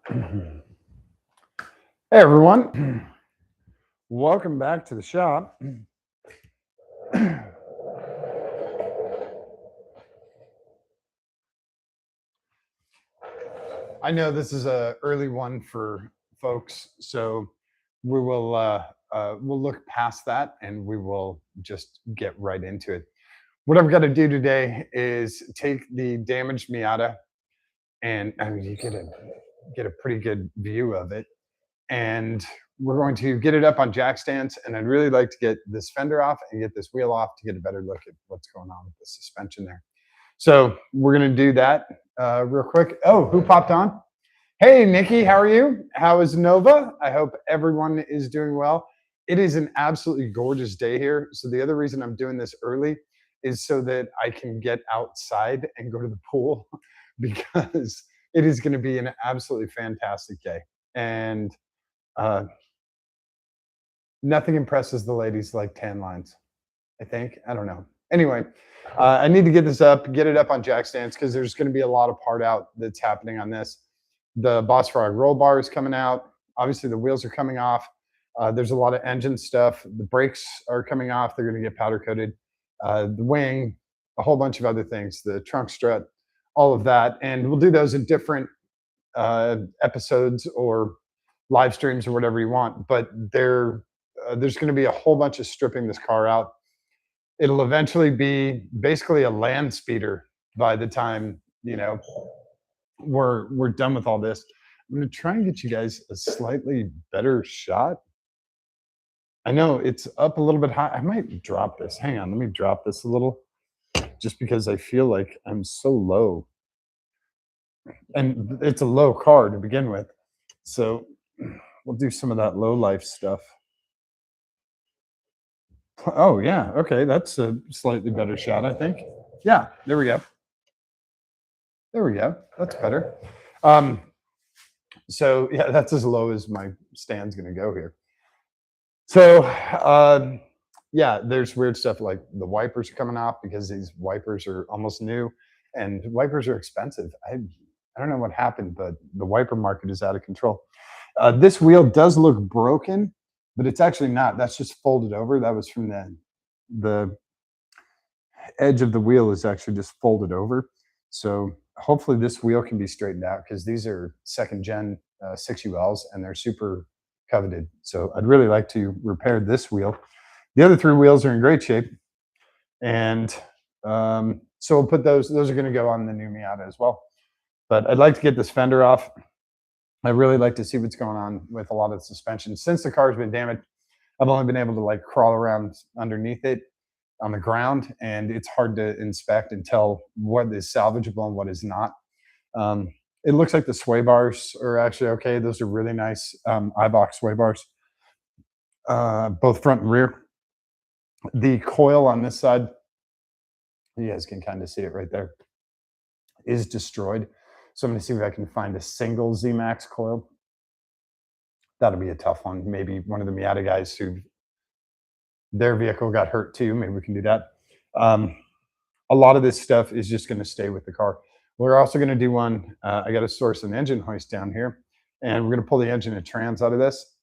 Hey everyone, welcome back to the shop. I know this is a early one for folks, so we'll look past that and we will just get right into it. What I've got to do today is take the damaged Miata, and I mean you get a pretty good view of it, and we're going to get it up on jack stands, and I'd really like to get this fender off and get this wheel off to get a better look at what's going on with the suspension there. So we're going to do that real quick. Oh, who popped on? Hey, Nikki, how are you? How is Nova? I hope everyone is doing well. It is an absolutely gorgeous day here. So the other reason I'm doing this early is so that I can get outside and go to the pool because it is going to be an absolutely fantastic day. And uh, nothing impresses the ladies like tan lines, I think. I don't know. Anyway, I need to get this up, get it up on jack stands because there's going to be a lot of part out that's happening on this. The Boss Frog roll bar is coming out. Obviously, the wheels are coming off. There's a lot of engine stuff. The brakes are coming off. They're going to get powder coated. The wing, a whole bunch of other things, the trunk strut, all of that. And we'll do those in different episodes or live streams or whatever you want. But there's going to be a whole bunch of stripping this car out. It'll eventually be basically a land speeder by the time we're done with all this. I'm going to try and get you guys a slightly better shot. I know it's up a little bit high. I might drop this. Hang on, let me drop this a little, just because I feel like I'm so low. And it's a low car to begin with. So we'll do some of that low life stuff. Oh, yeah. Okay. That's a slightly better shot, I think. Yeah. There we go. There we go. That's better. So, yeah, that's as low as my stand's going to go here. So, yeah, there's weird stuff like the wipers coming off because these wipers are almost new and wipers are expensive. I don't know what happened, but the wiper market is out of control. This wheel does look broken, but it's actually not. That's just folded over. That was from the edge of the wheel is actually just folded over. So hopefully this wheel can be straightened out because these are second gen 6ULs and they're super coveted. So I'd really like to repair this wheel. The other three wheels are in great shape. And so we'll put those are going to go on the new Miata as well. But I'd like to get this fender off. I really like to see what's going on with a lot of the suspension. Since the car's been damaged, I've only been able to like crawl around underneath it on the ground, and it's hard to inspect and tell what is salvageable and what is not. It looks like the sway bars are actually okay. Those are really nice iBox sway bars, both front and rear. The coil on this side, you guys can kind of see it right there, is destroyed. So I'm going to see if I can find a single Z-Max coil. That'll be a tough one. Maybe one of the Miata guys who their vehicle got hurt too. Maybe we can do that. A lot of this stuff is just going to stay with the car. We're also going to do one. I got to source an engine hoist down here, and we're going to pull the engine and trans out of this.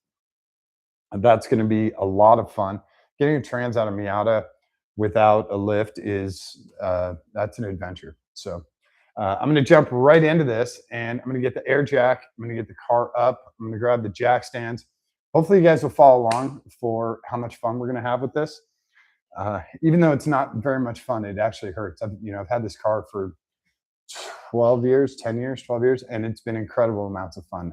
And that's going to be a lot of fun. Getting a trans out of Miata without a lift is that's an adventure. So I'm going to jump right into this, and I'm going to get the air jack. I'm going to get the car up. I'm going to grab the jack stands. Hopefully you guys will follow along for how much fun we're going to have with this. Even though it's not very much fun, it actually hurts. I've had this car for 12 years, 10 years, 12 years, and it's been incredible amounts of fun.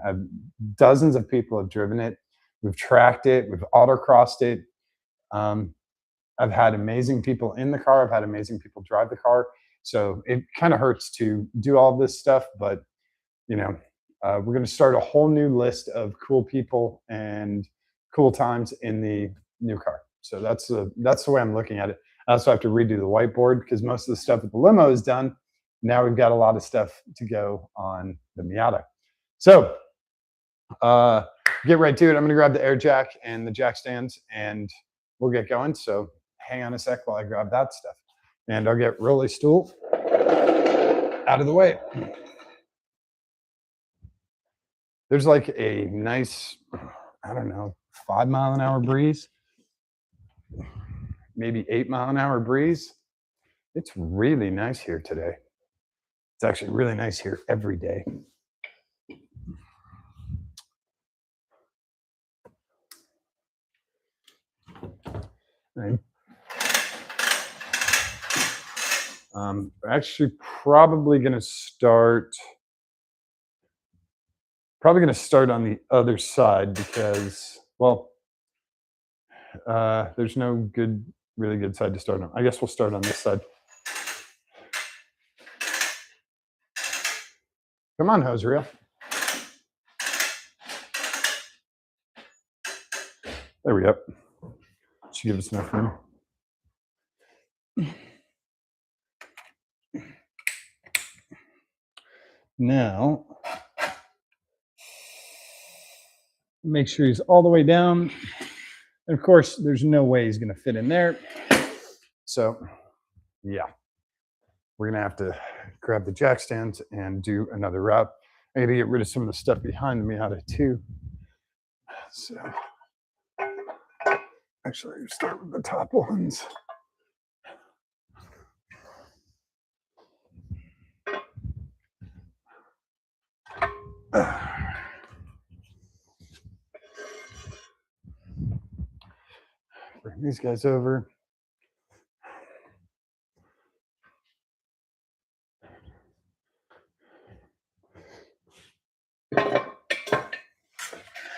Dozens of people have driven it. We've tracked it. We've autocrossed it. I've had amazing people in the car. I've had amazing people drive the car. So it kind of hurts to do all this stuff, but we're going to start a whole new list of cool people and cool times in the new car. So that's the way I'm looking at it. I also have to redo the whiteboard because most of the stuff with the limo is done. Now we've got a lot of stuff to go on the Miata. So get right to it. I'm going to grab the air jack and the jack stands, and we'll get going. So hang on a sec while I grab that stuff. And I'll get Rolly Stool out of the way. There's like a nice, I don't know, 5 mile an hour breeze, maybe 8 mile an hour breeze. It's really nice here today. It's actually really nice here every day. Right. Actually, probably going to start on the other side because, well, there's no really good side to start on. I guess we'll start on this side. Come on, hose reel. There we go. Should give us enough room. Now, make sure he's all the way down. And of course, there's no way he's going to fit in there. So, yeah, we're going to have to grab the jack stands and do another route. I got to get rid of some of the stuff behind the Miata too. So, actually, start with the top ones. Bring these guys over.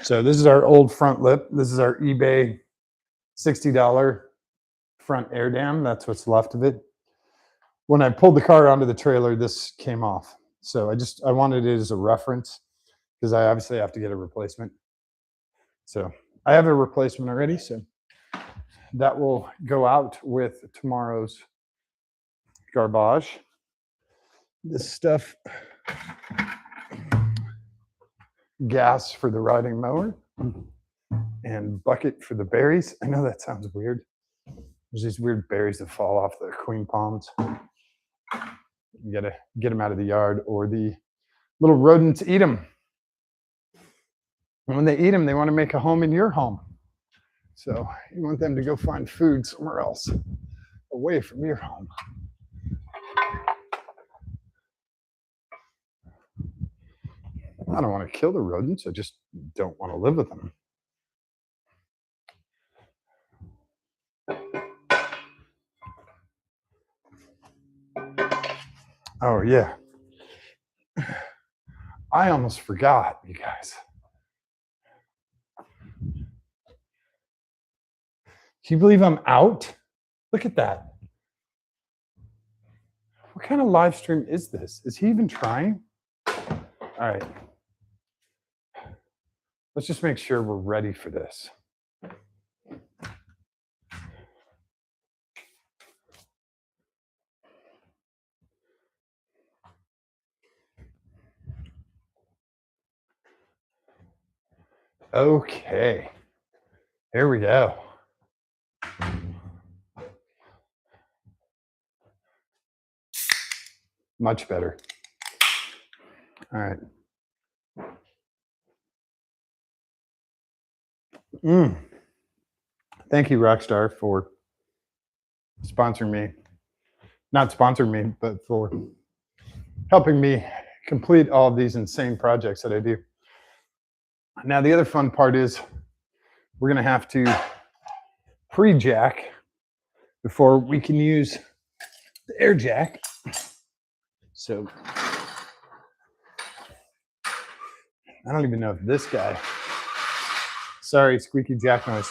So this is our old front lip. This is our eBay $60 front air dam. That's what's left of it. When I pulled the car onto the trailer, this came off. So I wanted it as a reference because I obviously have to get a replacement. So I have a replacement already. So that will go out with tomorrow's garbage. This stuff, gas for the riding mower and bucket for the berries. I know that sounds weird. There's these weird berries that fall off the queen palms. You gotta get them out of the yard or the little rodents eat them. And when they eat them, they want to make a home in your home. So you want them to go find food somewhere else, away from your home. I don't want to kill the rodents. I just don't want to live with them. Oh, yeah. I almost forgot, you guys. Can you believe I'm out? Look at that. What kind of live stream is this? Is he even trying? All right. Let's just make sure we're ready for this. Okay. Here we go. Much better. All right. Thank you, Rockstar, for sponsoring me. Not sponsoring me, but for helping me complete all of these insane projects that I do. Now, the other fun part is we're going to have to pre-jack before we can use the air jack. So I don't even know if this guy, sorry, squeaky jack noise.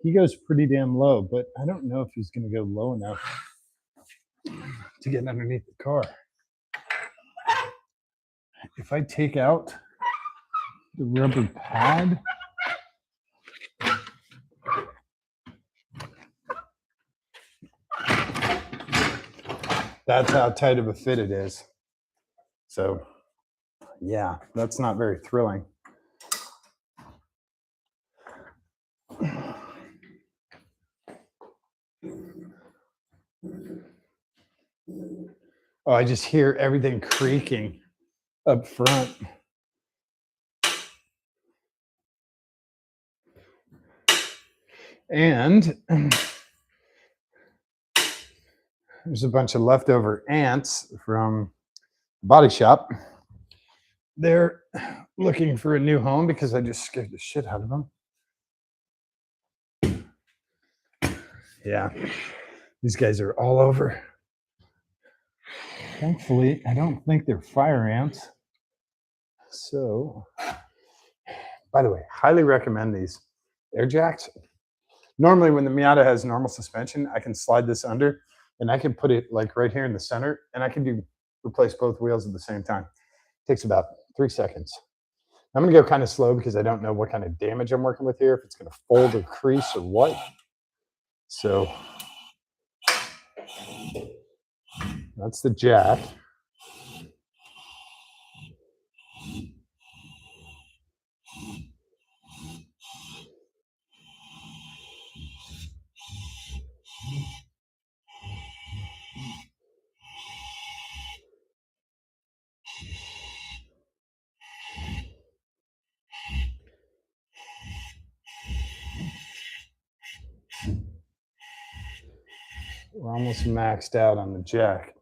He goes pretty damn low, but I don't know if he's going to go low enough to get underneath the car. If I take out the rubber pad, that's how tight of a fit it is. So, yeah, that's not very thrilling. Oh, I just hear everything creaking up front. And there's a bunch of leftover ants from the body shop. They're looking for a new home because I just scared the shit out of them. Yeah, these guys are all over. Thankfully, I don't think they're fire ants. So, by the way, highly recommend these air jacks. Normally, when the Miata has normal suspension, I can slide this under and I can put it like right here in the center and I can replace both wheels at the same time. It takes about 3 seconds. I'm gonna go kind of slow because I don't know what kind of damage I'm working with here, if it's gonna fold or crease or what. So that's the jack. We're almost maxed out on the jack.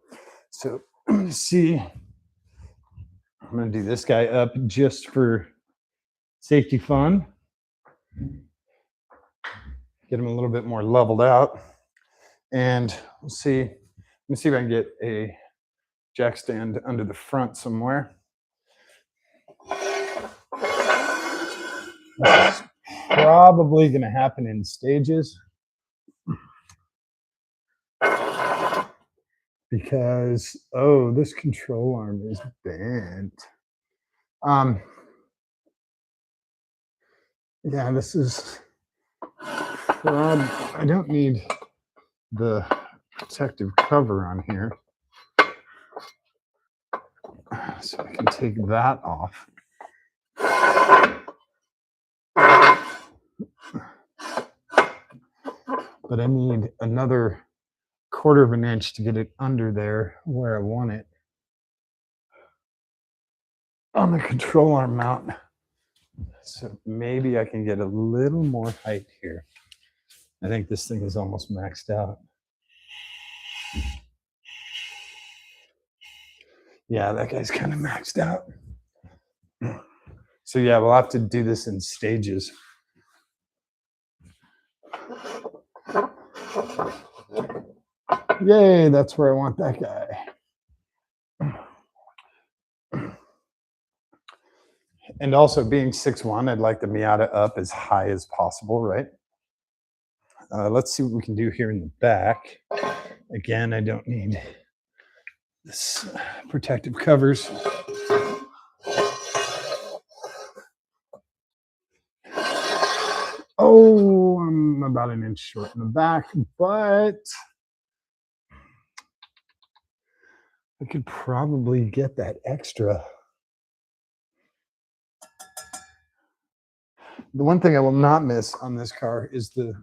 So I'm gonna see. I'm gonna do this guy up just for safety fun. Get him a little bit more leveled out. And we'll see. Let me see if I can get a jack stand under the front somewhere. This is probably gonna happen in stages. Because this control arm is bent. Yeah, this is I don't need the protective cover on here, so I can take that off. But I need another 1/4 of an inch to get it under there where I want it on the control arm mount. So maybe I can get a little more height here. I think this thing is almost maxed out. Yeah, that guy's kind of maxed out. So yeah, we'll have to do this in stages. Yay, that's where I want that guy. And also being 6'1", I'd like the Miata up as high as possible, right? Let's see what we can do here in the back. Again, I don't need this protective covers. Oh, I'm about an inch short in the back, but I could probably get that extra. The one thing I will not miss on this car is the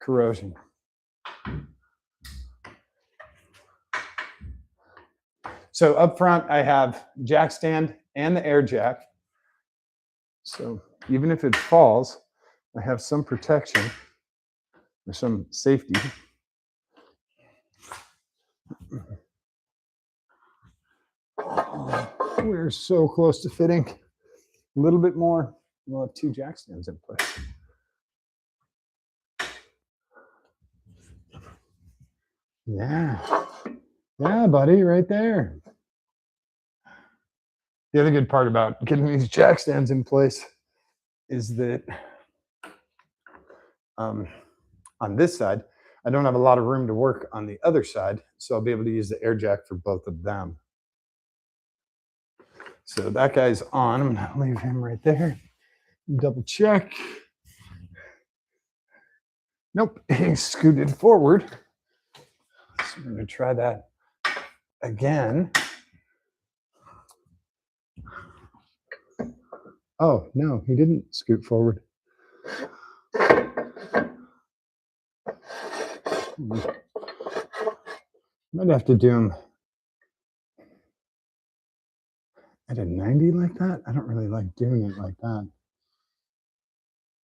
corrosion. So up front, I have jack stand and the air jack. So even if it falls, I have some protection or some safety. We're so close to fitting. A little bit more, we'll have 2 jack stands in place. Yeah. Yeah, buddy, right there. The other good part about getting these jack stands in place is that on this side, I don't have a lot of room to work on the other side, so I'll be able to use the air jack for both of them. So that guy's on. I'm gonna leave him right there. Double check. Nope, he scooted forward. So I'm gonna try that again. Oh, no, he didn't scoot forward. Might have to do them at a 90 like that. I don't really like doing it like that.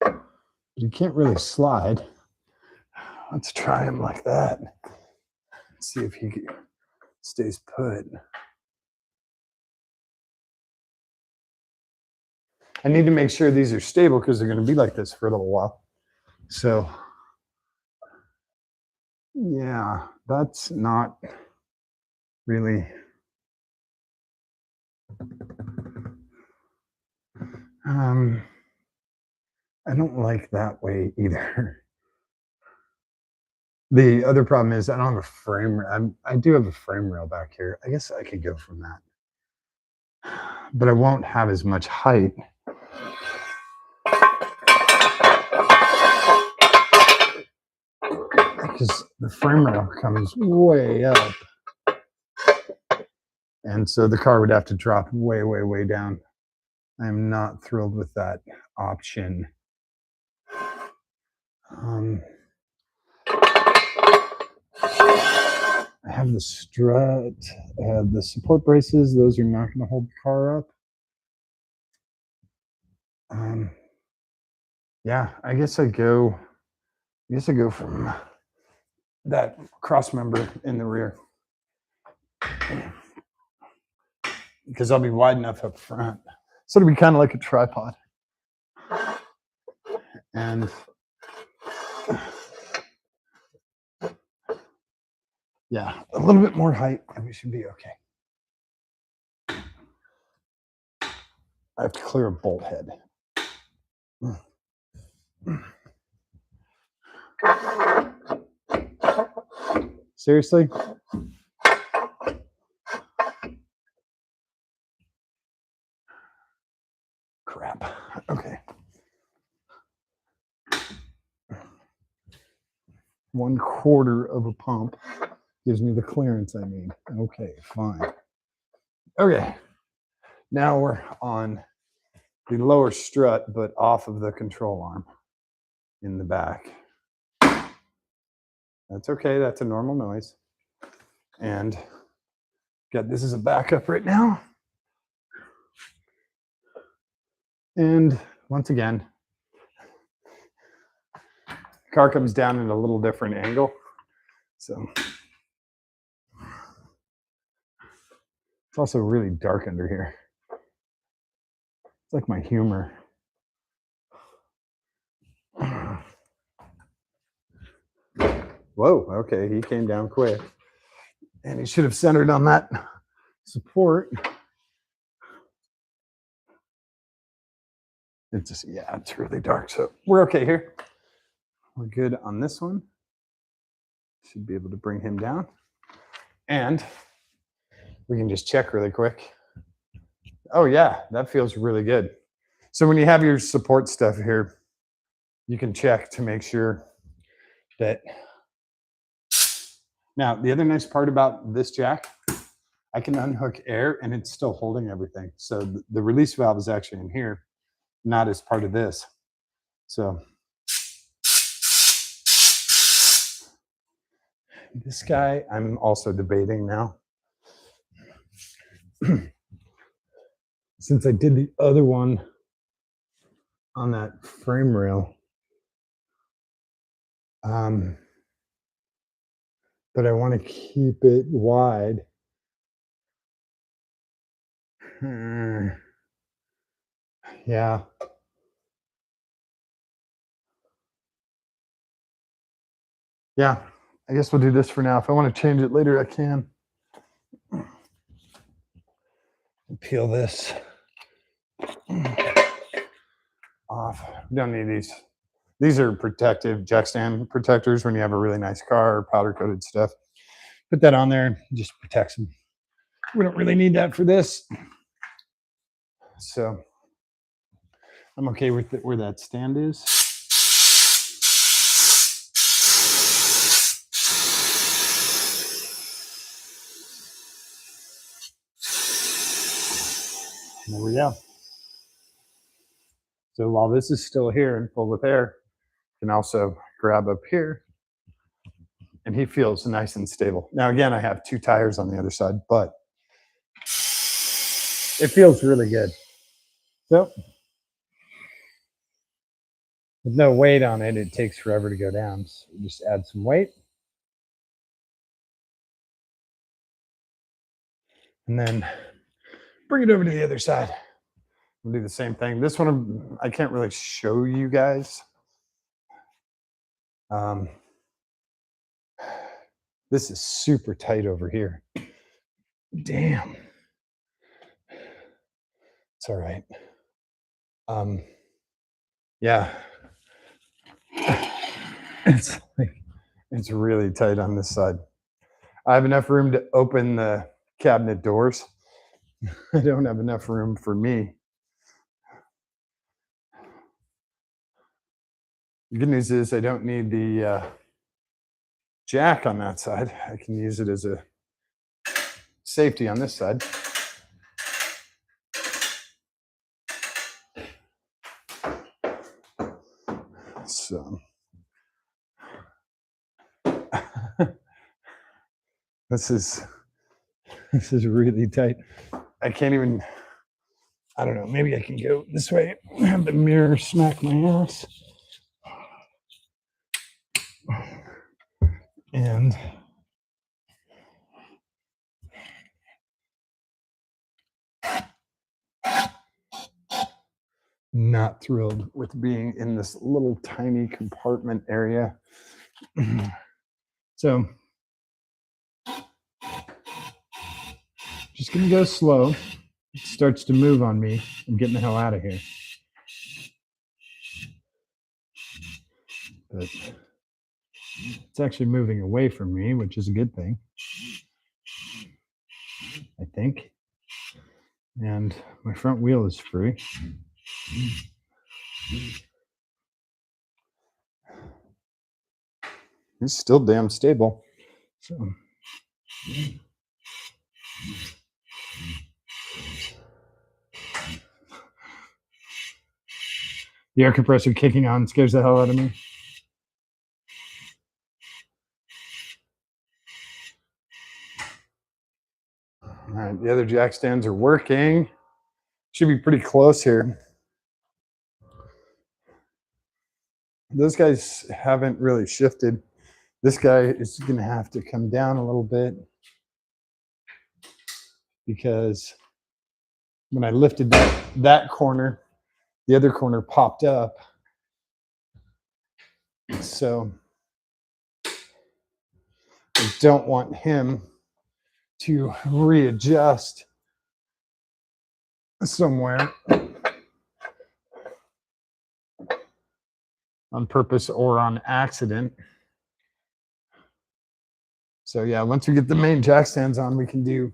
But you can't really slide. Let's try him like that. See if he stays put. I need to make sure these are stable because they're going to be like this for a little while. So, yeah, that's not really. I don't like that way either. The other problem is I don't have a frame. I do have a frame rail back here. I guess I could go from that, but I won't have as much height. Because the frame rail comes way up. And so the car would have to drop way, way, way down. I'm not thrilled with that option. I have the strut, I have the support braces. Those are not going to hold the car up. Yeah, I guess I go from that cross member in the rear because I'll be wide enough up front. So it'll be kind of like a tripod. And yeah, a little bit more height and we should be okay. I have to clear a bolt head. Seriously? Crap. Okay. 1/4 of a pump gives me the clearance I need. Okay, fine. Okay. Now we're on the lower strut, but off of the control arm in the back. That's okay. That's a normal noise. And this is a backup right now. And once again, car comes down at a little different angle. So it's also really dark under here. It's like my humor. Whoa, okay, he came down quick. And he should have centered on that support. It's just, yeah, it's really dark. So we're okay here. We're good on this one. Should be able to bring him down. And we can just check really quick. Oh yeah, that feels really good. So when you have your support stuff here, you can check to make sure that. Now, the other nice part about this jack, I can unhook air and it's still holding everything. So the release valve is actually in here, not as part of this. So this guy, I'm also debating now. Since I did the other one on that frame rail, but I want to keep it wide. Yeah. Yeah, I guess we'll do this for now. If I want to change it later, I can. Peel this off. We don't need these. These are protective jackstand protectors when you have a really nice car or powder coated stuff. Put that on there, just protects them. We don't really need that for this. So I'm okay with where that stand is. There we go. So while this is still here and full with air, you can also grab up here and he feels nice and stable. Now, again, I have 2 tires on the other side, but it feels really good. So, with no weight on it, it takes forever to go down. So just add some weight. And then bring it over to the other side. We'll do the same thing. This one, I can't really show you guys. This is super tight over here. Damn. It's all right. Yeah. It's really tight on this side. I have enough room to open the cabinet doors. I don't have enough room for me. The good news is I don't need the jack on that side. I can use it as a safety on this side. So this is really tight. I can't even, I don't know, maybe I can go this way, have the mirror smack my ass. And not thrilled with being in this little tiny compartment area. So just gonna go slow. It starts to move on me. I'm getting the hell out of here. But it's actually moving away from me, which is a good thing, I think. And my front wheel is free. It's still damn stable. So the air compressor kicking on scares the hell out of me. All right, the other jack stands are working. Should be pretty close here. Those guys haven't really shifted. This guy is going to have to come down a little bit because when I lifted that corner, the other corner popped up. So I don't want him to readjust somewhere on purpose or on accident. So yeah, once we get the main jack stands on, we can do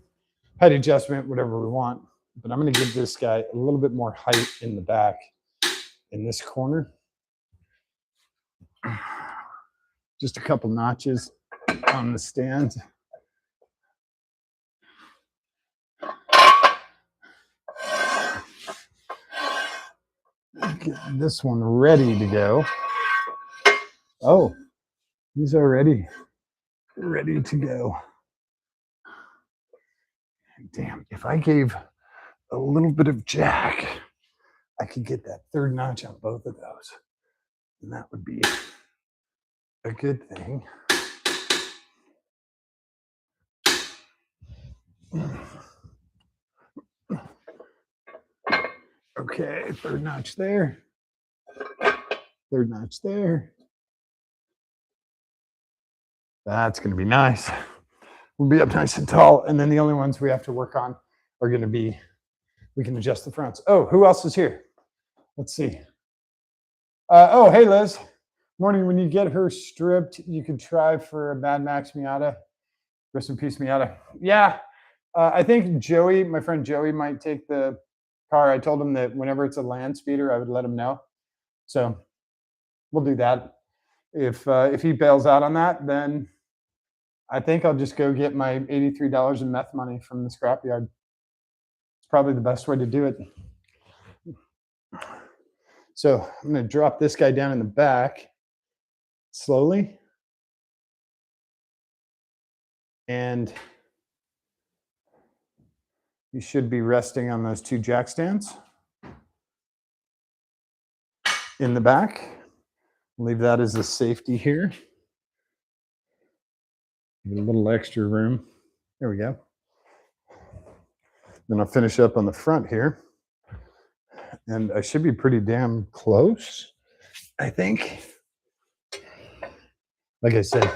height adjustment, whatever we want. But I'm going to give this guy a little bit more height in the back in this corner. Just a couple notches on the stand. Get this one ready to go. Oh, he's already ready to go. Damn, if I gave a little bit of jack, I could get that third notch on both of those. And that would be a good thing. Okay, third notch there. Third notch there. That's going to be nice. We'll be up nice and tall. And then the only ones we have to work on are going to be, we can adjust the fronts. Oh, who else is here? Let's see. Oh, hey, Liz. Morning. When you get her stripped, you can try for a Mad Max Miata. Rest in peace, Miata. Yeah, I think Joey, my friend Joey, might take the car. I told him that whenever it's a land speeder, I would let him know. So we'll do that. If he bails out on that, then I think I'll just go get my $83 in meth money from the scrapyard. It's probably the best way to do it. So I'm going to drop this guy down in the back slowly. And you should be resting on those two jack stands in the back. Leave that as a safety here. Get a little extra room. There we go. Then I'll finish up on the front here. And I should be pretty damn close, I think. Like I said,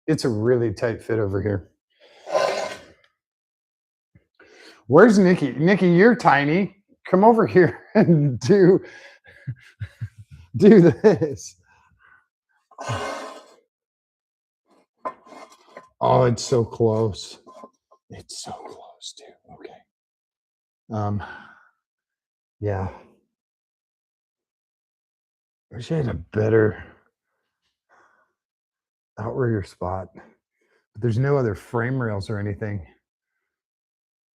it's a really tight fit over here. Where's Nikki? Nikki, you're tiny. Come over here and do this. Oh, it's so close. It's so close, too. Okay. Yeah. I wish I had a better outrigger spot. But there's no other frame rails or anything.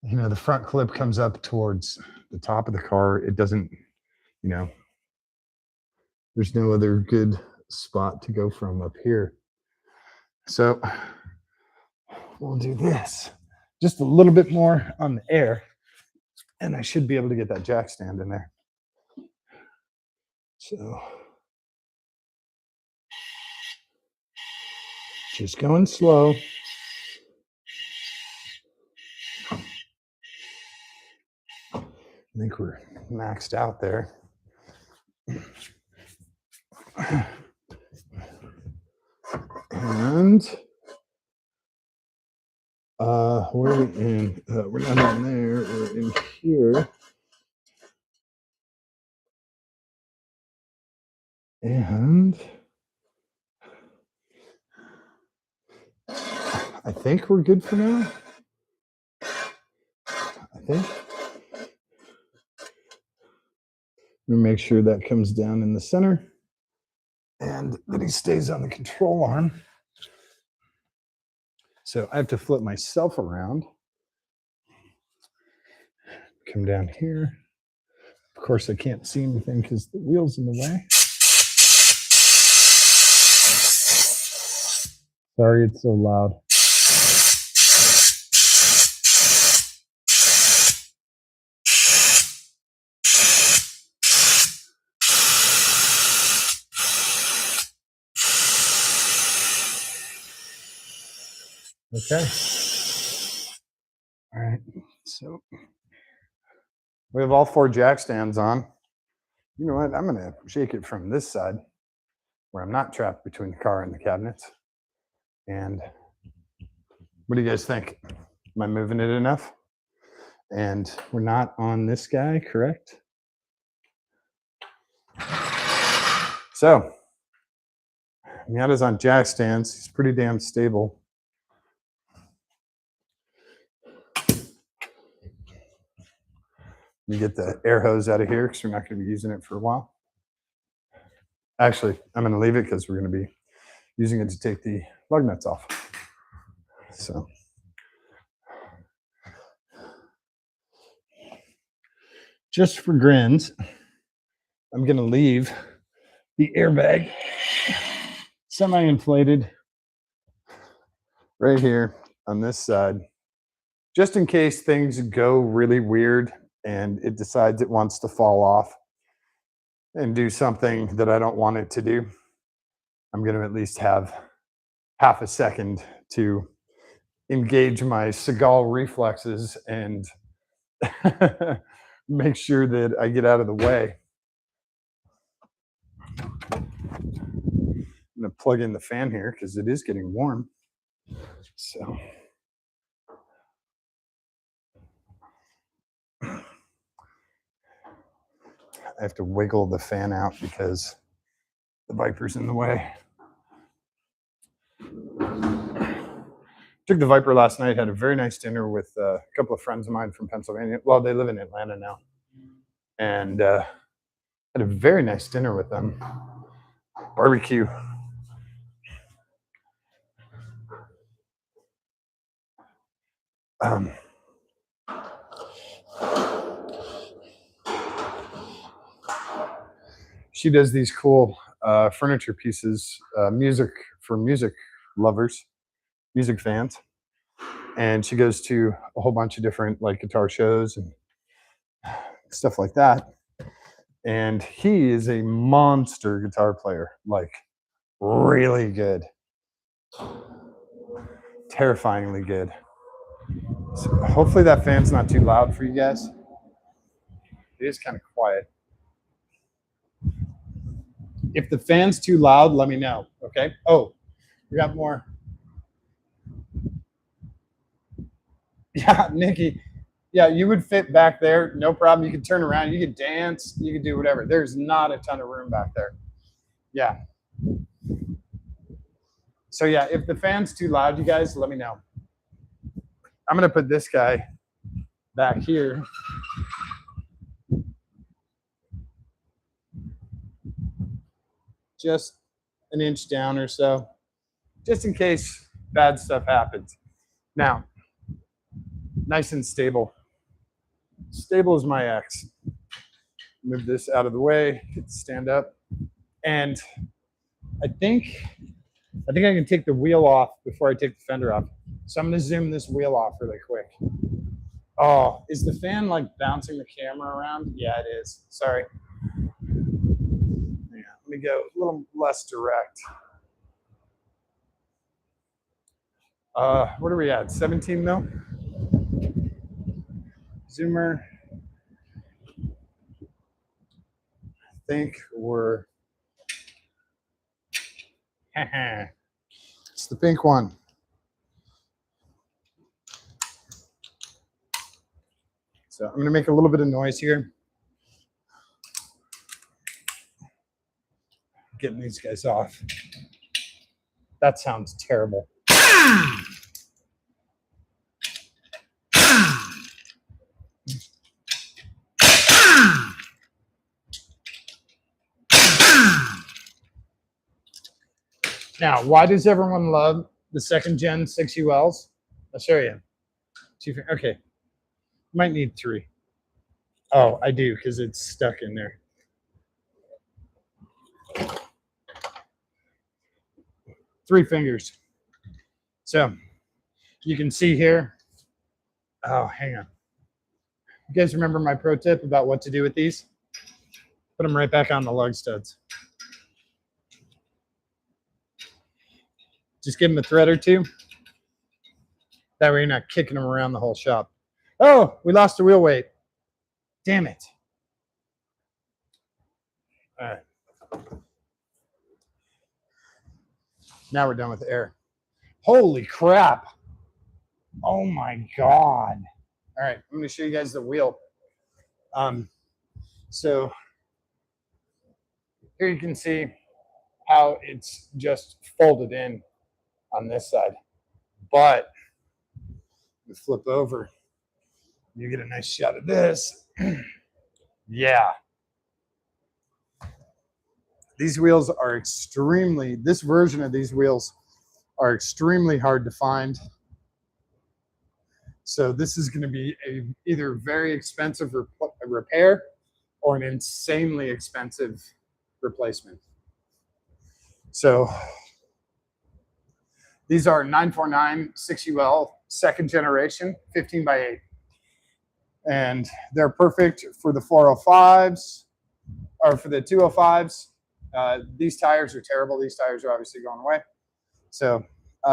You know, the front clip comes up towards the top of the car. It doesn't, you know, there's no other good spot to go from up here. So we'll do this just a little bit more on the air, and I should be able to get that jack stand in there. So just going slow. I think we're maxed out there. And where are we in? We're not in there. We're in here. And I think we're good for now. I think. I'm gonna make sure that comes down in the center and that he stays on the control arm. So I have to flip myself around. Come down here. Of course, I can't see anything because the wheel's in the way. Sorry, it's so loud. Okay. All right. So we have all 4 jack stands on. You know what? I'm going to shake it from this side where I'm not trapped between the car and the cabinets. And what do you guys think? Am I moving it enough? And we're not on this guy, correct? So Miata's on jack stands. He's pretty damn stable. Let me get the air hose out of here because we're not going to be using it for a while. Actually, I'm going to leave it because we're going to be using it to take the lug nuts off. So just for grins, I'm going to leave the airbag semi-inflated right here on this side, just in case things go really weird and it decides it wants to fall off and do something that I don't want it to do. I'm going to at least have half a second to engage my Seagal reflexes and make sure that I get out of the way. I'm going to plug in the fan here because it is getting warm. So I have to wiggle the fan out because the Viper's in the way. Took the Viper last night, had a very nice dinner with a couple of friends of mine from Pennsylvania. Well, they live in Atlanta now. And had a very nice dinner with them. Barbecue. She does these cool furniture pieces, music for music lovers, music fans, and she goes to a whole bunch of different like guitar shows and stuff like that. And he is a monster guitar player, like really good, terrifyingly good. So hopefully that fan's not too loud for you guys. It is kind of quiet. If the fan's too loud, let me know. Okay. Oh, we got more. Yeah, Nikki. Yeah, you would fit back there. No problem. You could turn around. You could dance. You could do whatever. There's not a ton of room back there. Yeah. So yeah, if the fan's too loud, you guys, let me know. I'm gonna put this guy back here. Just an inch down or so, just in case bad stuff happens. Now, nice and stable. Stable as my ex. Move this out of the way, stand up. And I think I can take the wheel off before I take the fender off. So I'm gonna zoom this wheel off really quick. Oh, is the fan like bouncing the camera around? Yeah, it is. Sorry. Yeah, let me go a little less direct. What are we at? 17 mil? Zoomer. I think we're it's the pink one. So I'm gonna make a little bit of noise here. Getting these guys off. That sounds terrible. Now, why does everyone love the second gen 6ULs? I'll show you. Okay, might need 3. Oh, I do, because it's stuck in there. Three fingers. So you can see here. Oh, hang on. You guys remember my pro tip about what to do with these? Put them right back on the lug studs. Just give them a thread or two. That way you're not kicking them around the whole shop. Oh, we lost the wheel weight. Damn it. All right. Now we're done with the air. Holy crap. Oh my God. All right, I'm gonna show you guys the wheel. So here you can see how it's just folded in on this side. But we flip over, you get a nice shot of this. Yeah. These wheels are this version of these wheels are extremely hard to find. So this is going to be either very expensive repair or an insanely expensive replacement. So these are 949 6UL second generation 15x8. And they're perfect for the 405s or for the 205s. These tires are terrible. These tires are obviously going away. So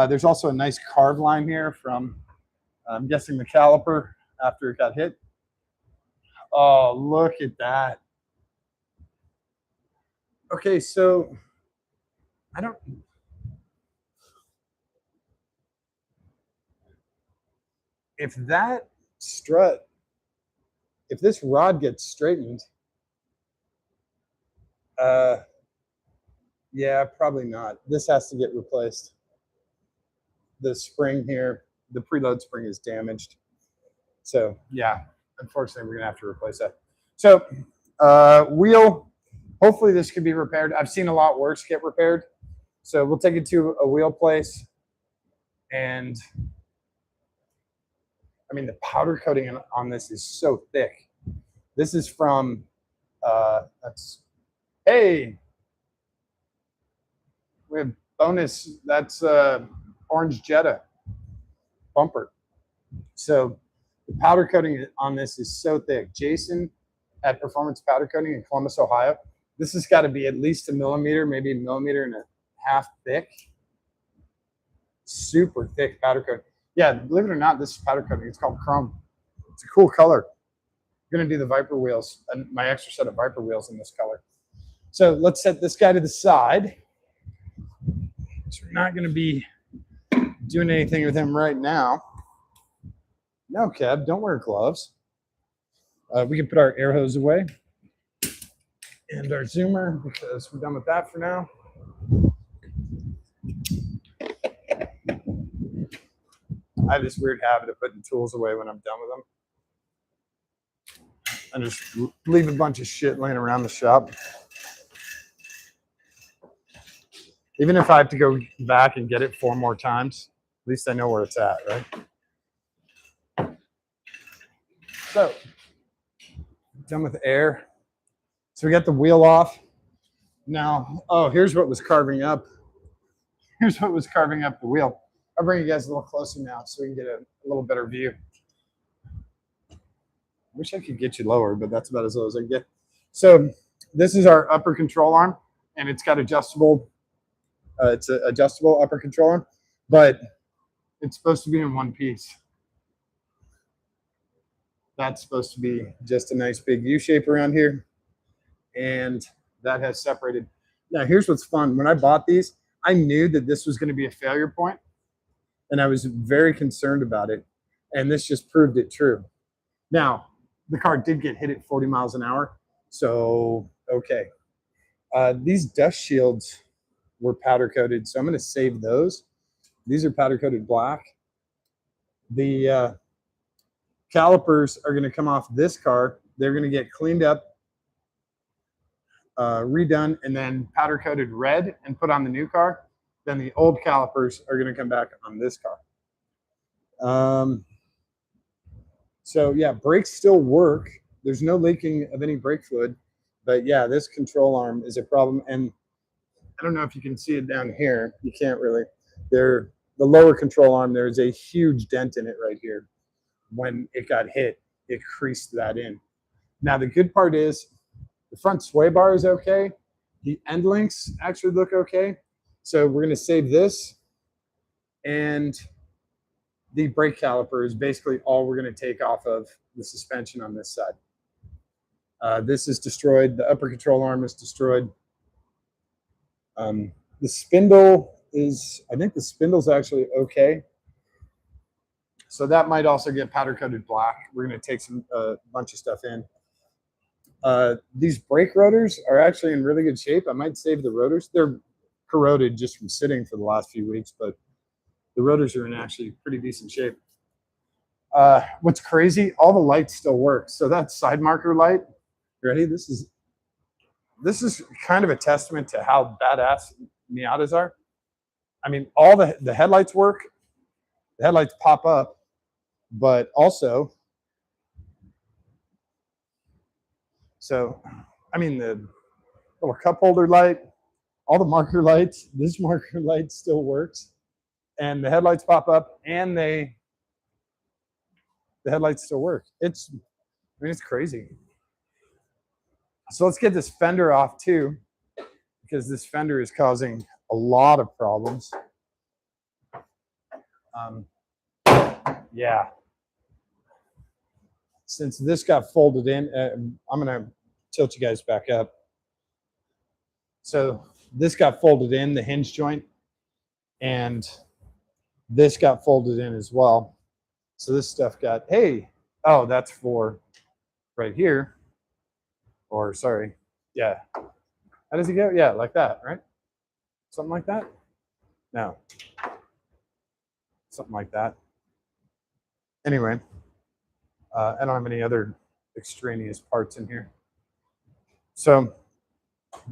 there's also a nice carve line here from, I'm guessing, the caliper after it got hit. Oh, look at that. Okay, so if that strut, if this rod gets straightened, yeah, probably not. This has to get replaced. The spring here, the preload spring is damaged. So yeah, unfortunately, we're gonna have to replace that. So wheel, hopefully this can be repaired. I've seen a lot worse get repaired. So we'll take it to a wheel place. And I mean, the powder coating on this is so thick. This is from, hey, we have bonus, that's Orange Jetta. bumper. So the powder coating on this is so thick. Jason at Performance Powder Coating in Columbus, Ohio, this has got to be at least a millimeter, maybe a millimeter and a half thick. Super thick powder coating. Yeah, believe it or not, this is powder coating. It's called chrome. It's a cool color. I'm going to do the Viper wheels, my extra set of Viper wheels in this color. So let's set this guy to the side. So we're not going to be doing anything with him right now. No, Kev, don't wear gloves. We can put our air hose away and our zoomer because we're done with that for now. I have this weird habit of putting tools away when I'm done with them. I just leave a bunch of shit laying around the shop. Even if I have to go back and get it 4 more times, at least I know where it's at, right? So, done with air. So we got the wheel off. Now, oh, here's what was carving up. Here's what was carving up the wheel. I'll bring you guys a little closer now so we can get a little better view. Wish I could get you lower, but that's about as low as I can get. So this is our upper control arm, and it's got adjustable. It's an adjustable upper control arm, but it's supposed to be in one piece. That's supposed to be just a nice big U shape around here, and that has separated. Now here's what's fun. When I bought these, I knew that this was going to be a failure point, and I was very concerned about it, and this just proved it true. Now, the car did get hit at 40 miles an hour, so okay. These dust shields were powder coated, so I'm going to save those. These are powder coated black. The calipers are going to come off this car. They're going to get cleaned up, redone, and then powder coated red and put on the new car. Then the old calipers are going to come back on this car. So yeah, brakes still work. There's no leaking of any brake fluid, but yeah, this control arm is a problem. And I don't know if you can see it down here. You can't really. The lower control arm, there's a huge dent in it right here. When it got hit, it creased that in. Now the good part is the front sway bar is okay. The end links actually look okay. So we're going to save this, and the brake caliper is basically all we're going to take off of the suspension on this side. This is destroyed. The upper control arm is destroyed. The spindle is, I think the spindle's actually okay. So that might also get powder coated black. We're going to take a bunch of stuff in. These brake rotors are actually in really good shape. I might save the rotors. They're corroded just from sitting for the last few weeks, but the rotors are in actually pretty decent shape. What's crazy, all the lights still work. So that side marker light, ready? This is kind of a testament to how badass Miatas are. I mean, all the headlights work. The headlights pop up, but also, so, I mean, the little cup holder light, all the marker lights, this marker light still works. And the headlights pop up, and the headlights still work. I mean, it's crazy. So let's get this fender off too, because this fender is causing a lot of problems. Yeah. Since this got folded in, I'm going to tilt you guys back up. So this got folded in, the hinge joint, and this got folded in as well. So this stuff got, hey, oh, that's for right here. Or sorry, yeah. How does it go? Yeah, like that, right? Something like that? No. Something like that. Anyway, I don't have any other extraneous parts in here. So,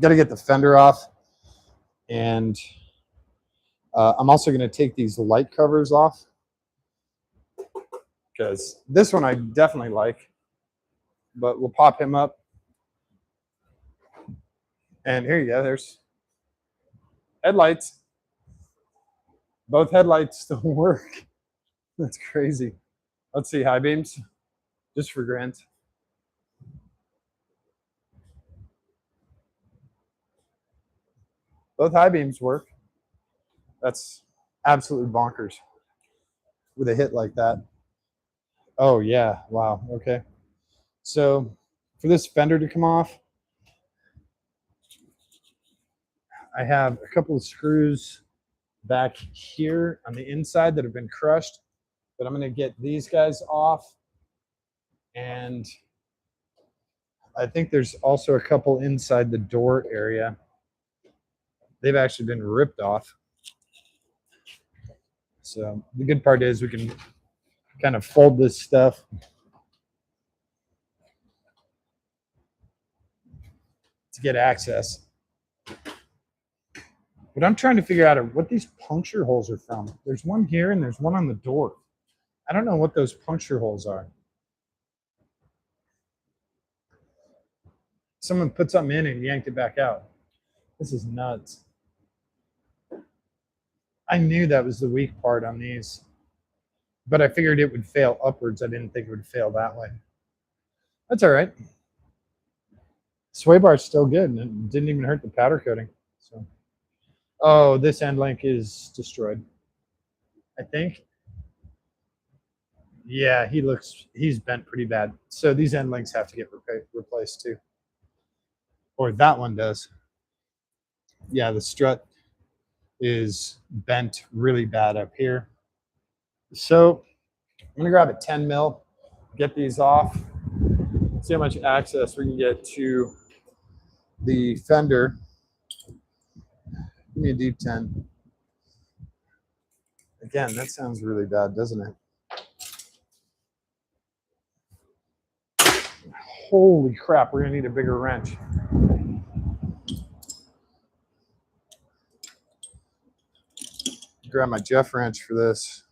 got to get the fender off. And I'm also going to take these light covers off, because this one I definitely like, but we'll pop him up. And here you go, there's headlights. Both headlights still work. That's crazy. Let's see, high beams, just for grants. Both high beams work. That's absolutely bonkers with a hit like that. Oh yeah, wow, okay. So for this fender to come off, I have a couple of screws back here on the inside that have been crushed, but I'm gonna get these guys off. And I think there's also a couple inside the door area. They've actually been ripped off. So the good part is we can kind of fold this stuff to get access. But I'm trying to figure out what these puncture holes are from. There's one here and there's one on the door. I don't know what those puncture holes are. Someone put something in and yanked it back out. This is nuts. I knew that was the weak part on these, but I figured it would fail upwards. I didn't think it would fail that way. That's all right. Sway bar is still good, and it didn't even hurt the powder coating. So, oh, this end link is destroyed, I think. Yeah, he's bent pretty bad. So these end links have to get replaced too, or that one does. Yeah, the strut is bent really bad up here. So I'm gonna grab a 10 mil, get these off, see how much access we can get to the fender. Give me a deep 10. Again, that sounds really bad, doesn't it? Holy crap, we're gonna need a bigger wrench. Grab my Jeff wrench for this.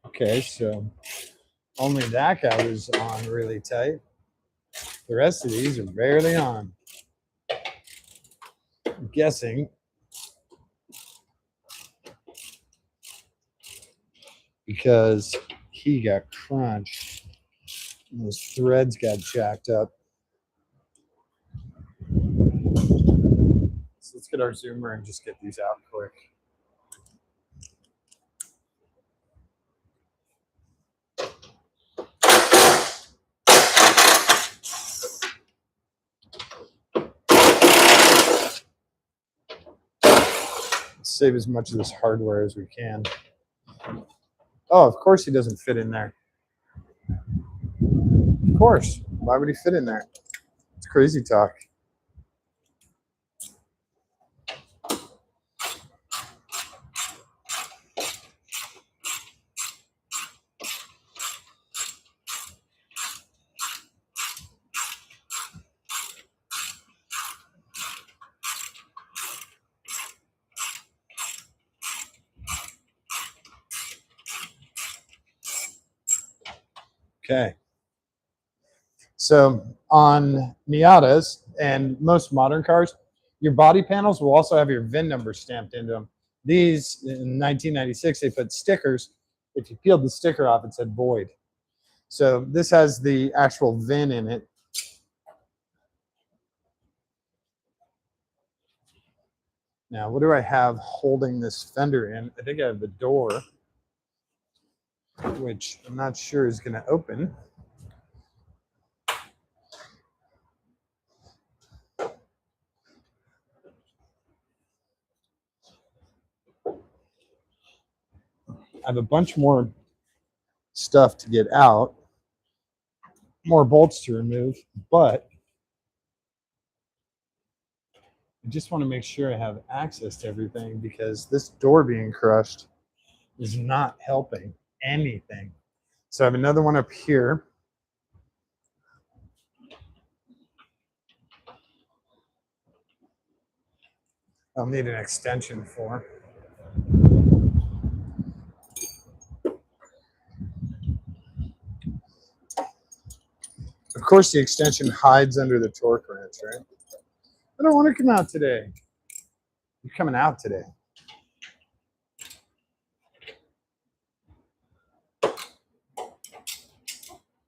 Okay, so only that guy was on really tight. The rest of these are barely on. I'm guessing because he got crunched and those threads got jacked up. So let's get our zoomer and just get these out quick. Save as much of this hardware as we can. Oh, of course he doesn't fit in there. Of course. Why would he fit in there? It's crazy talk. Okay. So on Miatas and most modern cars, your body panels will also have your VIN number stamped into them. These, in 1996, they put stickers. If you peeled the sticker off, it said void. So this has the actual VIN in it. Now, what do I have holding this fender in? I think I have the door, which I'm not sure is going to open. I have a bunch more stuff to get out, more bolts to remove, but I just want to make sure I have access to everything because this door being crushed is not helping anything. So I have another one up here. I'll need an extension for. course, the extension hides under the torque wrench, right? I don't want to come out today. You're coming out today.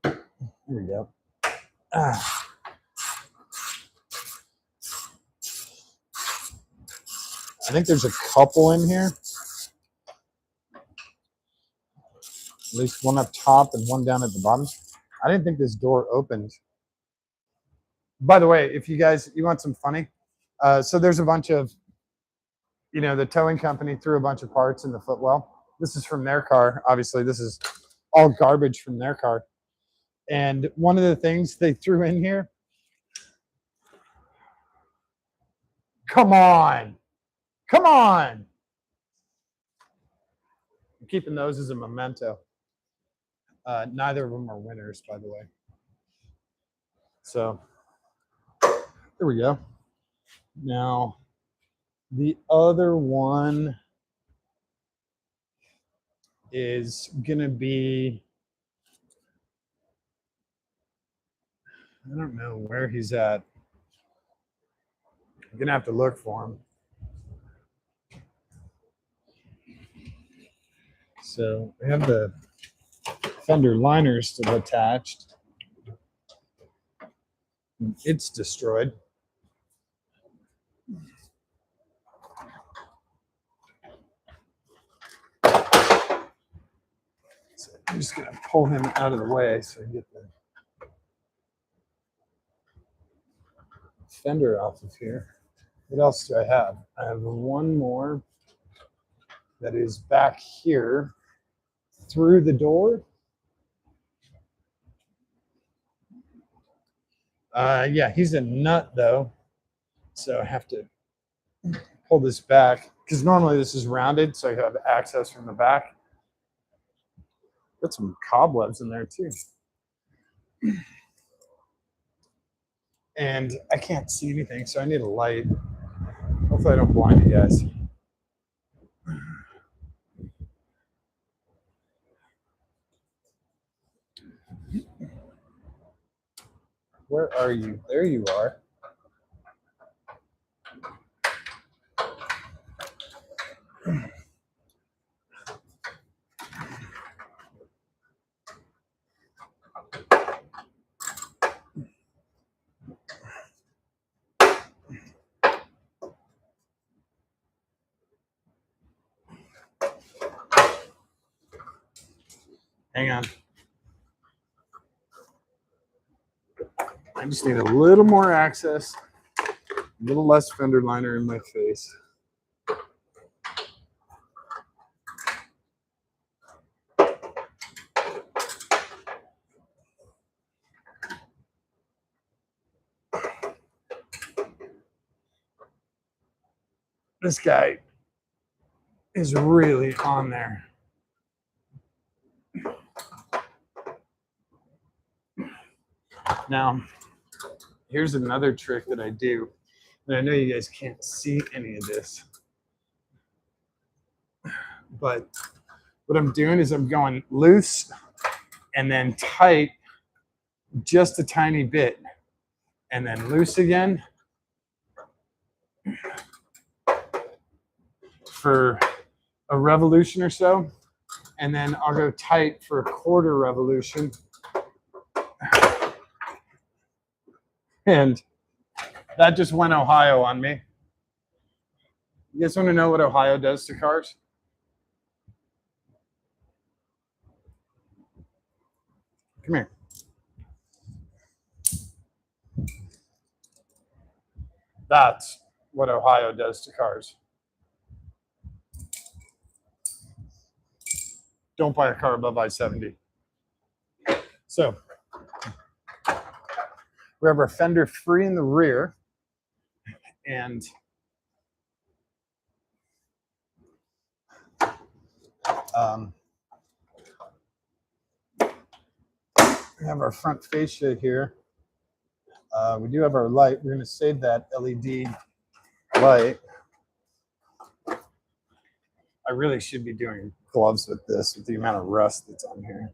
Here we go. I think there's a couple in here. At least one up top and one down at the bottom. I didn't think this door opened. By the way, if you want some funny, so there's a bunch of, the towing company threw a bunch of parts in the footwell. This is from their car. Obviously, this is all garbage from their car. And one of the things they threw in here, come on. I'm keeping those as a memento. Neither of them are winners, by the way. So there we go. Now, the other one is going to be, I don't know where he's at. I'm going to have to look for him. So we have the fender liner still attached. It's destroyed. So I'm just going to pull him out of the way so I get the fender off of here. What else do I have? I have one more that is back here through the door. Yeah, he's a nut though. So I have to pull this back because normally this is rounded, so I have access from the back. Got some cobwebs in there too. And I can't see anything, so I need a light. Hopefully I don't blind you guys. Where are you? There you are. Hang on. I just need a little more access, a little less fender liner in my face. This guy is really on there. Now, here's another trick that I do, and I know you guys can't see any of this, but what I'm doing is I'm going loose and then tight just a tiny bit, and then loose again for a revolution or so, and then I'll go tight for a quarter revolution. And that just went Ohio on me. You guys want to know what Ohio does to cars? Come here. That's what Ohio does to cars. Don't buy a car above I-70. So we have our fender free in the rear, and we have our front fascia here. We do have our light. We're going to save that LED light. I really should be doing gloves with this, with the amount of rust that's on here.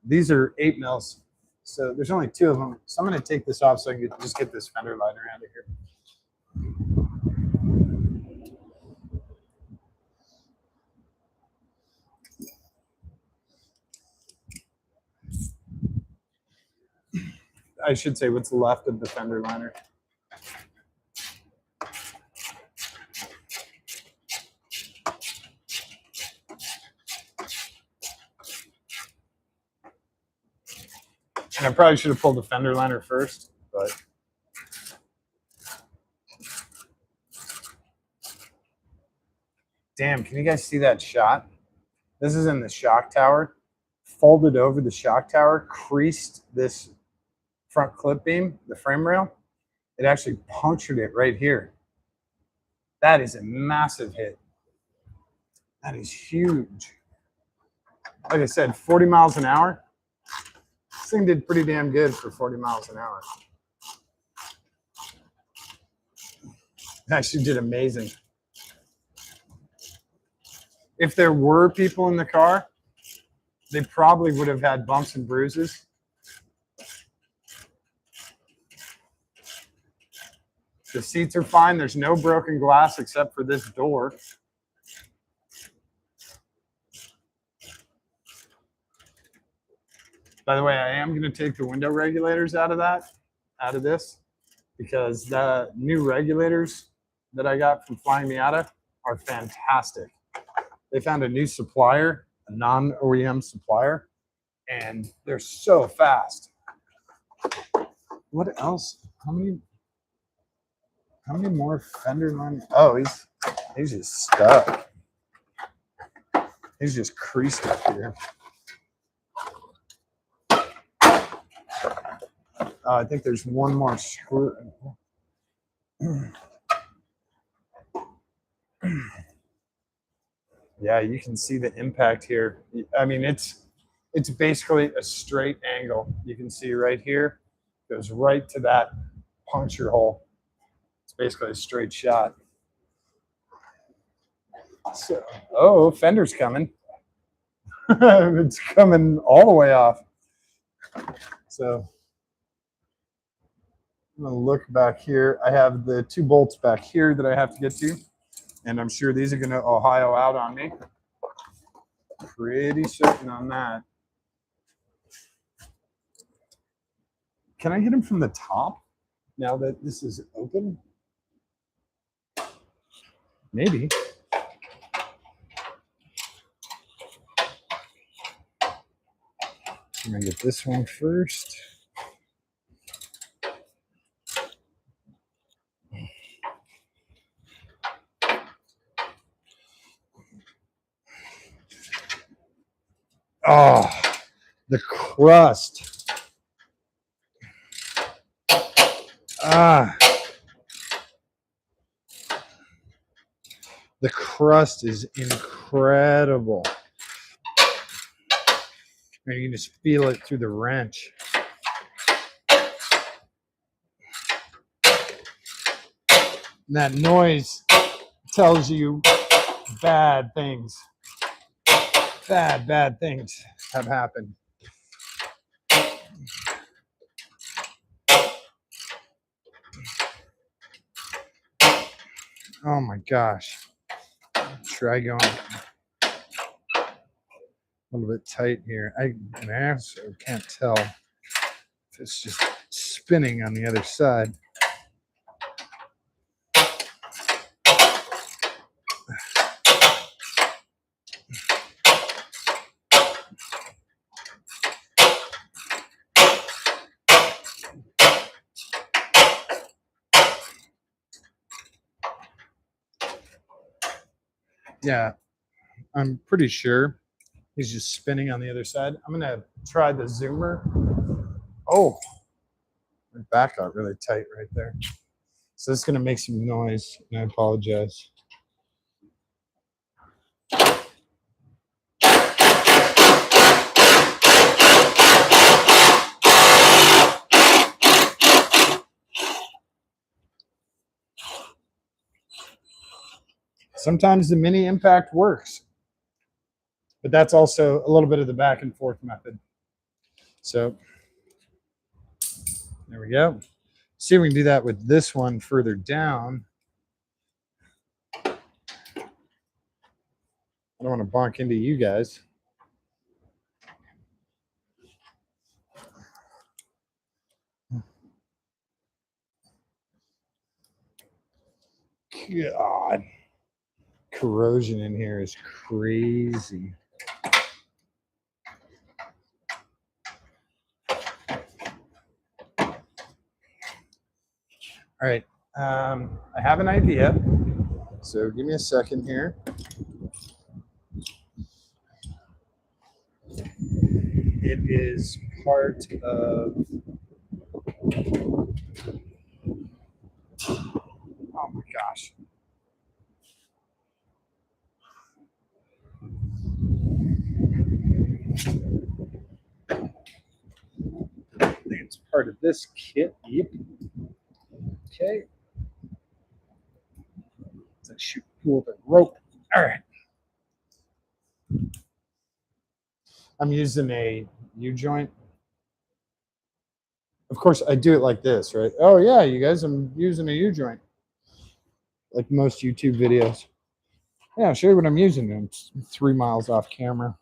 These are 8 mils. So there's only 2 of them. So I'm going to take this off so I can just get this fender liner out of here. I should say what's left of the fender liner. And I probably should have pulled the fender liner first, but damn, can you guys see that shot? This is in the shock tower. Folded over the shock tower, creased this front clip beam, the frame rail. It actually punctured it right here. That is a massive hit. That is huge. Like I said, 40 miles an hour. This thing did pretty damn good for 40 miles an hour. It actually did amazing. If there were people in the car, they probably would have had bumps and bruises. The seats are fine. There's no broken glass except for this door. By the way, I am going to take the window regulators out of this, because the new regulators that I got from Flying Miata are fantastic. They found a new supplier, a non-OEM supplier, and they're so fast. What else? How many more fender lines? Oh, he's just stuck. He's just creased up here. I think there's one more screw. Yeah, you can see the impact here. I mean, it's basically a straight angle. You can see right here, goes right to that puncture hole. It's basically a straight shot. So, oh, fender's coming. It's coming all the way off. So I'm going to look back here. I have the 2 bolts back here that I have to get to, and I'm sure these are going to Ohio out on me. Pretty certain on that. Can I get them from the top now that this is open? Maybe. I'm going to get this one first. Oh, the crust. The crust is incredible. And you can just feel it through the wrench. And that noise tells you bad things. Bad things have happened. Oh my gosh. Try going a little bit tight here. I also can't tell if it's just spinning on the other side. Yeah, I'm pretty sure he's just spinning on the other side. I'm going to try the zoomer. Oh, my back got really tight right there. So it's going to make some noise, and I apologize. Sometimes the mini impact works. But that's also a little bit of the back and forth method. So there we go. See if we can do that with this one further down. I don't want to bonk into you guys. God, corrosion in here is crazy. All right, I have an idea. So give me a second here. It is part of. Oh my gosh. I think it's part of this kit. Yep. Okay. Let's shoot pull the rope. All right. I'm using a U-joint. Of course, I do it like this, right? Oh yeah, you guys, I'm using a U-joint. Like most YouTube videos. Yeah, I'll show you what I'm using. I'm 3 miles off camera.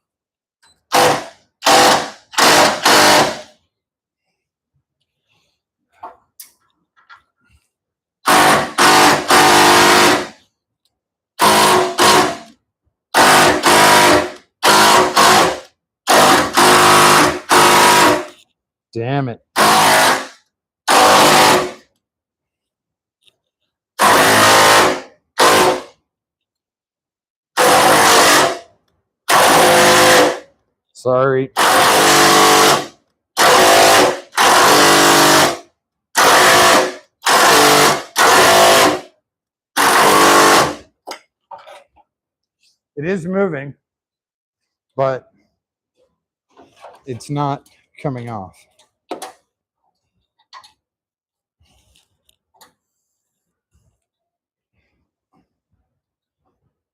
Damn it. Sorry. It is moving, but it's not coming off.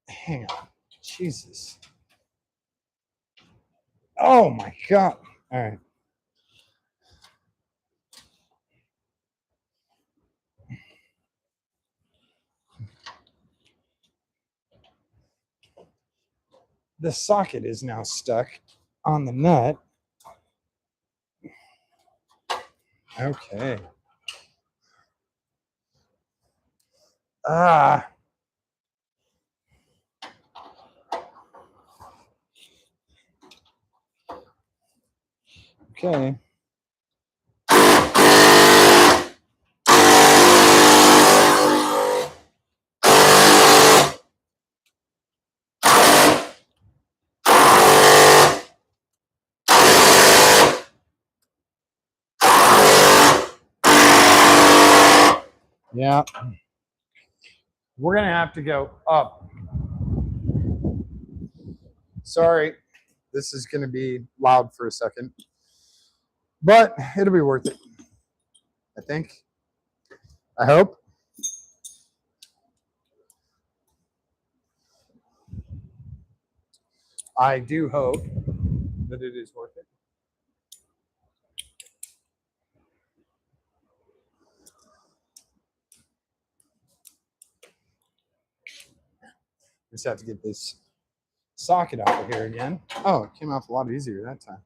Hang on. Jesus. Oh my God. All right. The socket is now stuck on the nut. Okay. Ah. Okay. Yeah. We're going to have to go up. Sorry. This is going to be loud for a second. But it'll be worth it. I think. I hope. I do hope that it is worth it. Just have to get this socket out of here again. Oh, it came off a lot easier that time.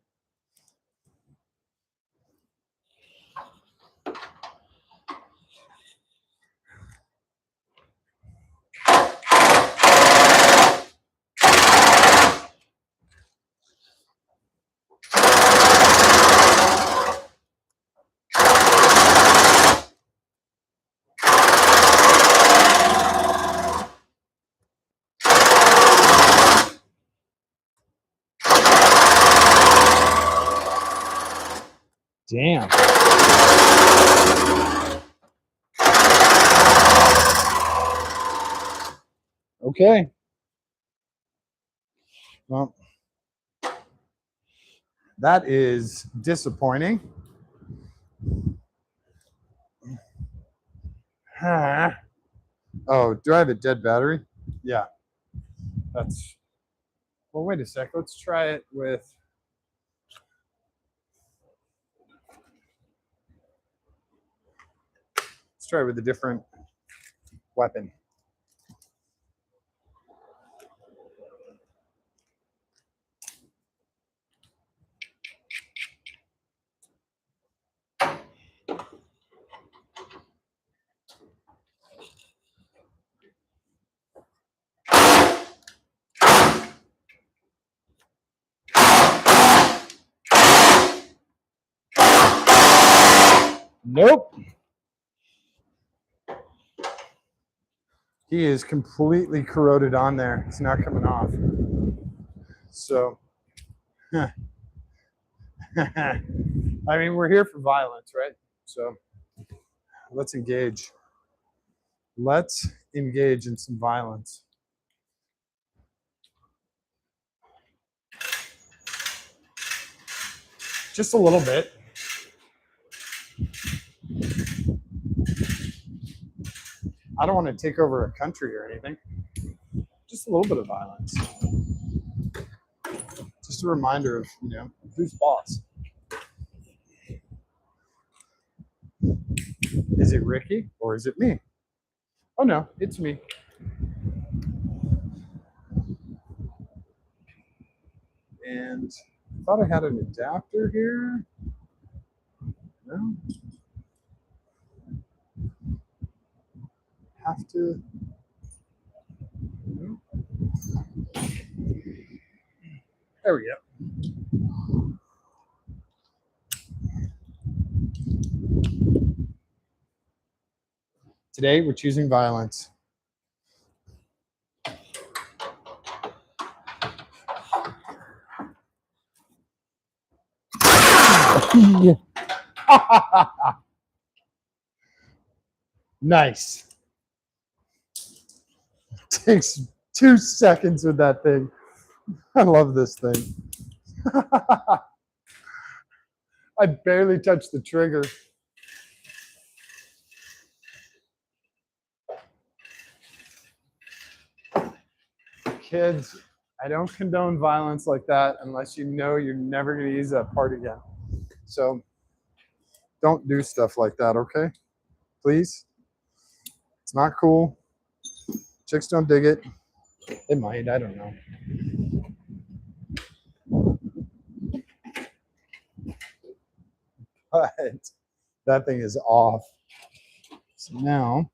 Damn. Okay. Well, that is disappointing. Huh. Oh, do I have a dead battery? Yeah. That's Well, wait a sec. Let's try it with. Let's try it with a different weapon. Nope. He is completely corroded on there. It's not coming off. So, I mean, we're here for violence, right? So, let's engage. Let's engage in some violence. Just a little bit. I don't want to take over a country or anything. Just a little bit of violence. Just a reminder of, who's boss. Is it Ricky or is it me? Oh no, it's me. And I thought I had an adapter here. No. Have to. No. There we go. Today we're choosing violence. Nice. Takes 2 seconds with that thing. I love this thing. I barely touched the trigger. Kids, I don't condone violence like that unless you know you're never going to use that part again. So don't do stuff like that, okay? Please. It's not cool. Chicks don't dig it. They might, I don't know. But that thing is off. So now,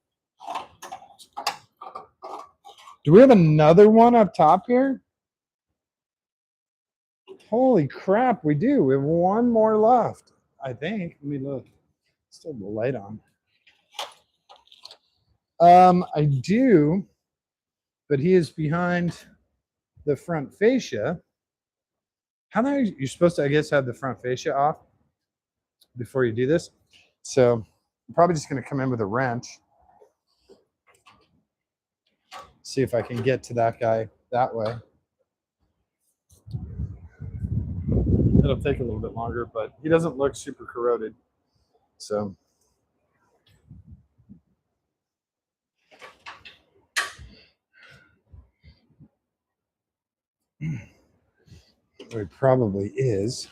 do we have another one up top here? Holy crap, we do. We have one more left, I think. Let me look. Still the light on. I do, but he is behind the front fascia. How are you supposed to, I guess, have the front fascia off before you do this? So I'm probably just going to come in with a wrench. See if I can get to that guy that way. It'll take a little bit longer, but he doesn't look super corroded. So it probably is.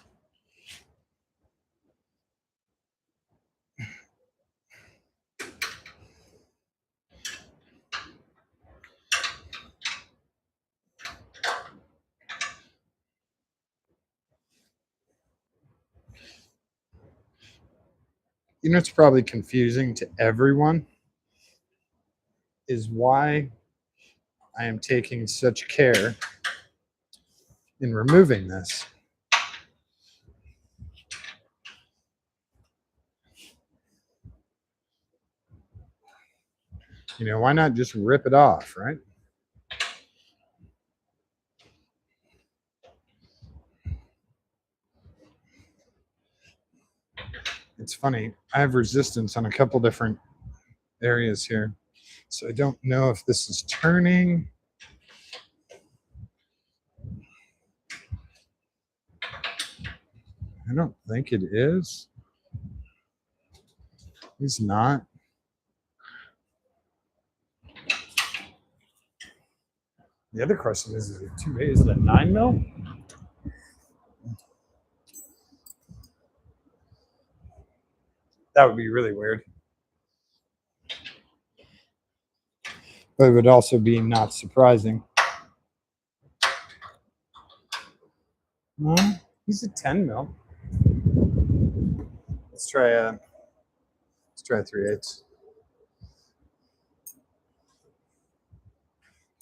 You know, it's probably confusing to everyone is why I am taking such care in removing this. You know, why not just rip it off, right? It's funny. I have resistance on a couple different areas here. So I don't know if this is turning. I don't think it is. It's not. The other question is it 2.8? Is it a 9 mil? That would be really weird. But it would also be not surprising. No, he's a 10 mil. Let's try 3/8.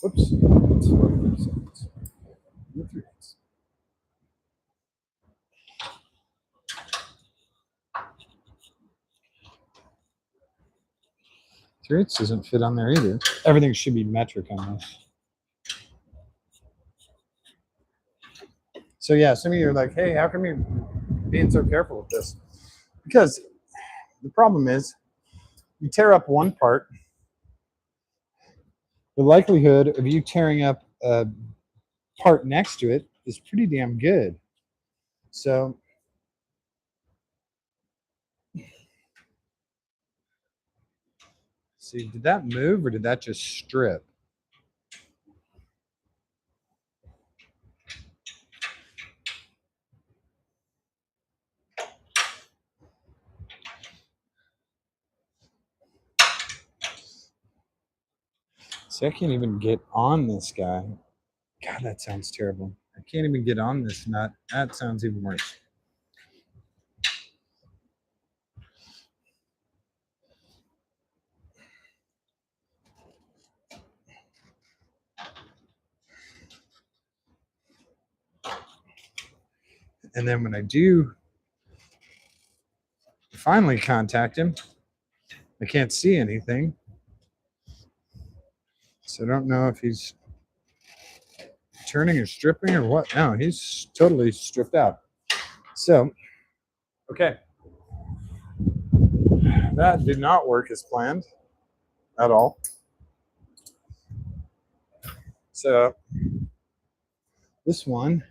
Oops. 3/8. 3/8 doesn't fit on there either. Everything should be metric on this. So yeah, some of you are like, hey, how come you're being so careful with this? Because the problem is you tear up one part, the likelihood of you tearing up a part next to it is pretty damn good. So see, did that move or did that just strip? See, I can't even get on this guy. God, that sounds terrible. I can't even get on this nut. That sounds even worse. And then when I do finally contact him, I can't see anything. So I don't know if he's turning or stripping or what. No, he's totally stripped out. So, okay. That did not work as planned at all. So, this one,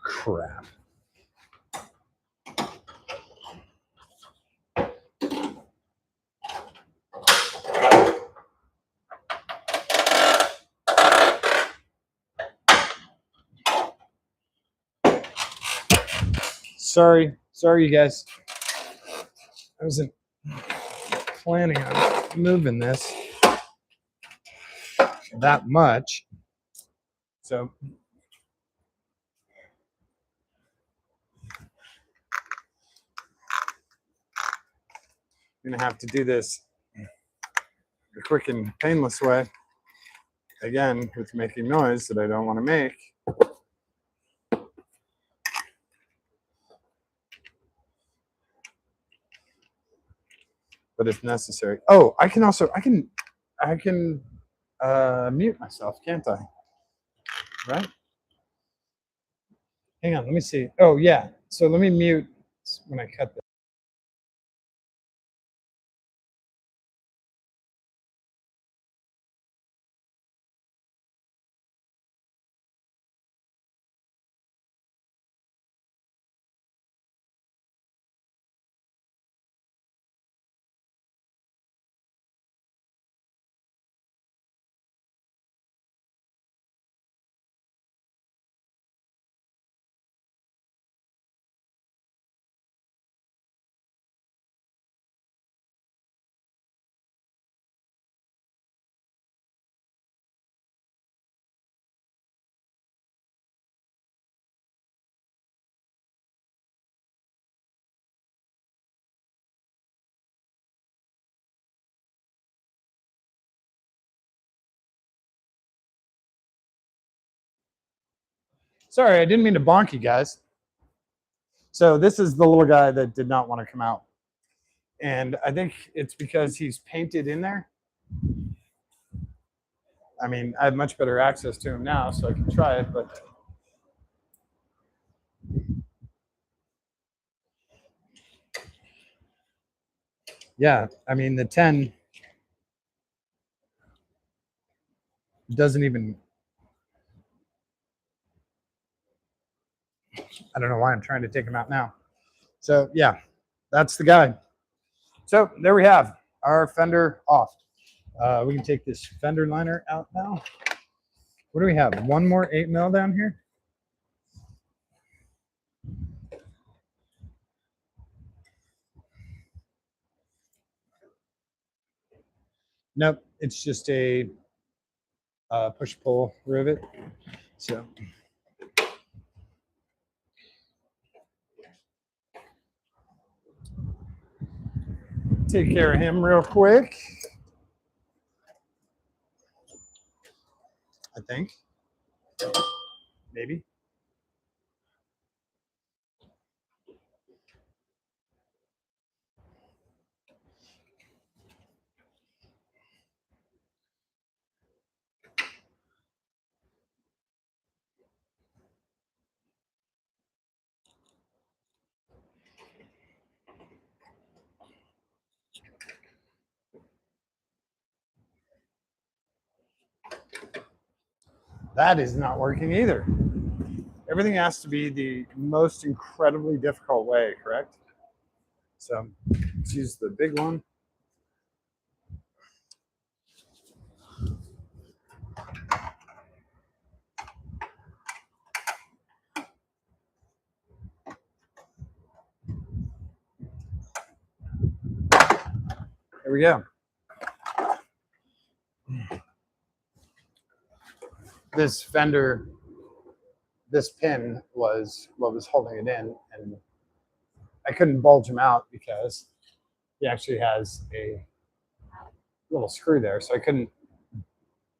crap. Sorry, you guys. I wasn't planning on moving this that much. So I'm gonna have to do this the quick and painless way again with making noise that I don't want to make. But if necessary. Oh, I can mute myself, can't I? Right? Hang on, let me see. Oh yeah. So let me mute when I cut this. Sorry, I didn't mean to bonk you guys. So this is the little guy that did not want to come out. And I think it's because he's painted in there. I mean, I have much better access to him now, so I can try it, but yeah, I mean, the 10 doesn't even, I don't know why I'm trying to take him out now. So yeah, that's the guy. So there we have our fender off. We can take this fender liner out now. What do we have? One more 8mm down here? Nope, it's just a push-pull rivet. So take care of him real quick. I think. Maybe. That is not working either. Everything has to be the most incredibly difficult way, correct? So let's use the big one. There we go. This fender, this pin was what was holding it in, and I couldn't bulge him out because he actually has a little screw there, so I couldn't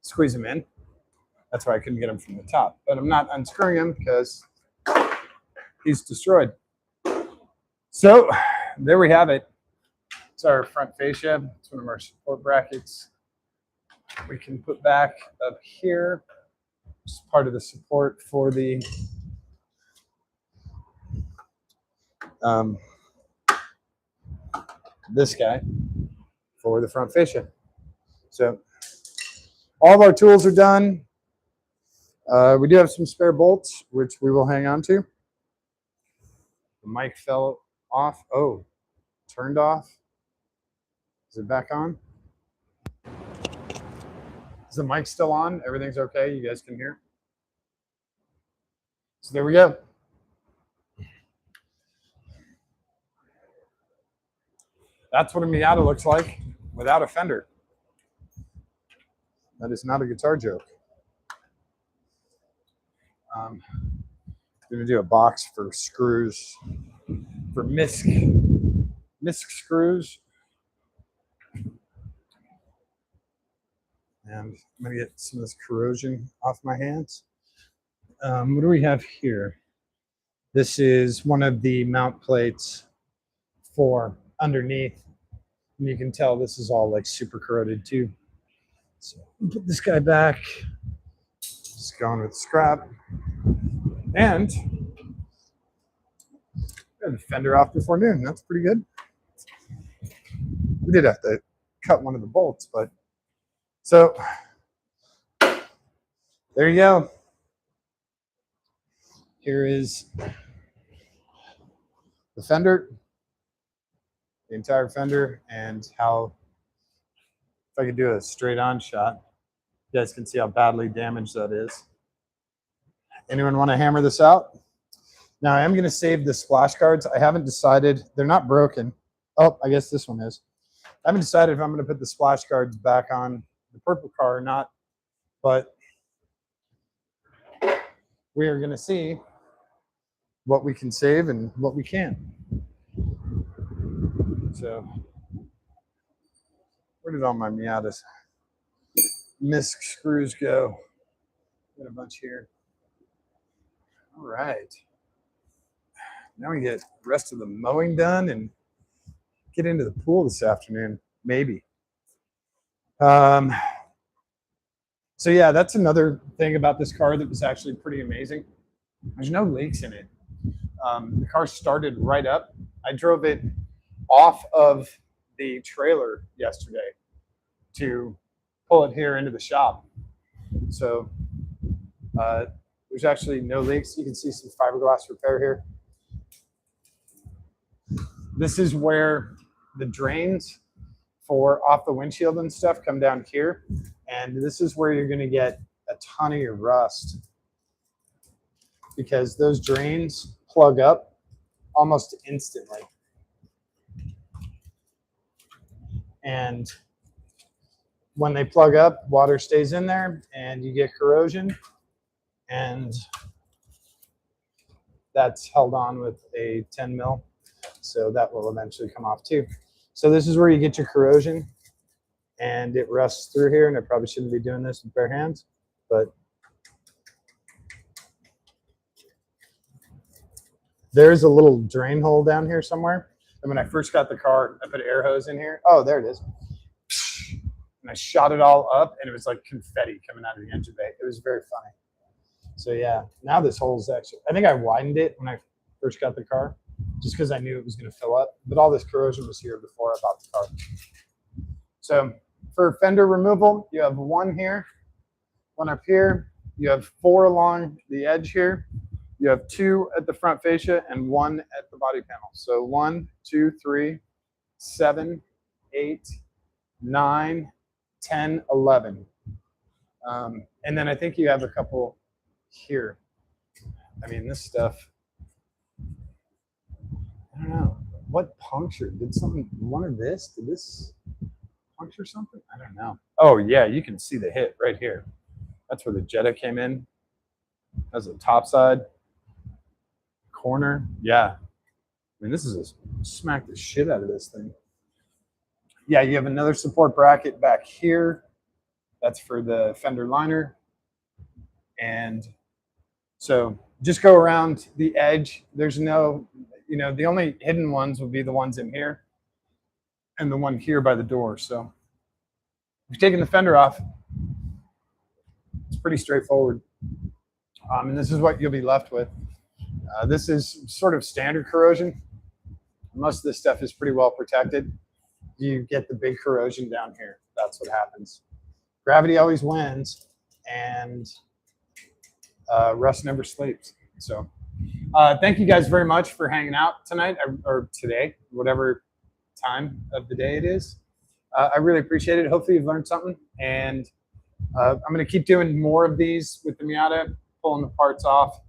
squeeze him in. That's why I couldn't get him from the top. But I'm not unscrewing him because he's destroyed. So there we have it. It's our front fascia. It's one of our support brackets. We can put back up here. It's part of the support for the this guy for the front fascia. So all of our tools are done. We do have some spare bolts, which we will hang on to. The mic fell off. Oh, turned off. Is it back on? Is the mic still on? Everything's okay? You guys can hear? So there we go. That's what a Miata looks like without a fender. That is not a guitar joke. I'm going to do a box for screws, for misc screws. And I'm going to get some of this corrosion off my hands. What do we have here? This is one of the mount plates for underneath. And you can tell this is all like super corroded too. So put this guy back. Just going with scrap. And got the fender off before noon. That's pretty good. We did have to cut one of the bolts, but so there you go. Here is the fender, the entire fender, and how, if I could do a straight on shot, you guys can see how badly damaged that is. Anyone want to hammer this out? Now I am going to save the splash guards. I haven't decided. They're not broken. Oh, I guess this one is. I haven't decided if I'm going to put the splash guards back on the purple car or not, but we are going to see what we can save and what we can't. So, where did all my Miatas misc screws go? Got a bunch here. All right. Now we get the rest of the mowing done and get into the pool this afternoon, maybe. So yeah, that's another thing about this car that was actually pretty amazing. There's no leaks in it. The car started right up. I drove it off of the trailer yesterday to pull it here into the shop. So there's actually no leaks. You can see some fiberglass repair here. This is where the drains for off the windshield and stuff come down here. And this is where you're going to get a ton of your rust, because those drains plug up almost instantly. And when they plug up, water stays in there and you get corrosion, and that's held on with a 10 mil. So that will eventually come off too. So this is where you get your corrosion, and it rusts through here, and I probably shouldn't be doing this with bare hands, but there's a little drain hole down here somewhere. And when I first got the car, I put an air hose in here. Oh, there it is. And I shot it all up, and it was like confetti coming out of the engine bay. It was very funny. So yeah, now this hole is actually, I think I widened it when I first got the car, just because I knew it was going to fill up. But all this corrosion was here before I bought the car. So for fender removal, you have one here, one up here. You have 4 along the edge here. You have 2 at the front fascia and 1 at the body panel. So 1, 2, 3, 7, 8, 9, 10, 11. And then I think you have a couple here. I mean, this stuff, I don't know. What punctured? Did this puncture something? I don't know. Oh yeah, you can see the hit right here. That's where the Jetta came in. That's the top side. Corner. Yeah. I mean, this is smack the shit out of this thing. Yeah, you have another support bracket back here. That's for the fender liner. And so just go around the edge. There's no, the only hidden ones would be the ones in here and the one here by the door. So if you're taking the fender off, it's pretty straightforward. And this is what you'll be left with. This is sort of standard corrosion. Most of this stuff is pretty well protected. You get the big corrosion down here. That's what happens. Gravity always wins, and rust never sleeps. So thank you guys very much for hanging out tonight or today, whatever time of the day it is. I really appreciate it. Hopefully you've learned something, and I'm going to keep doing more of these with the Miata, pulling the parts off,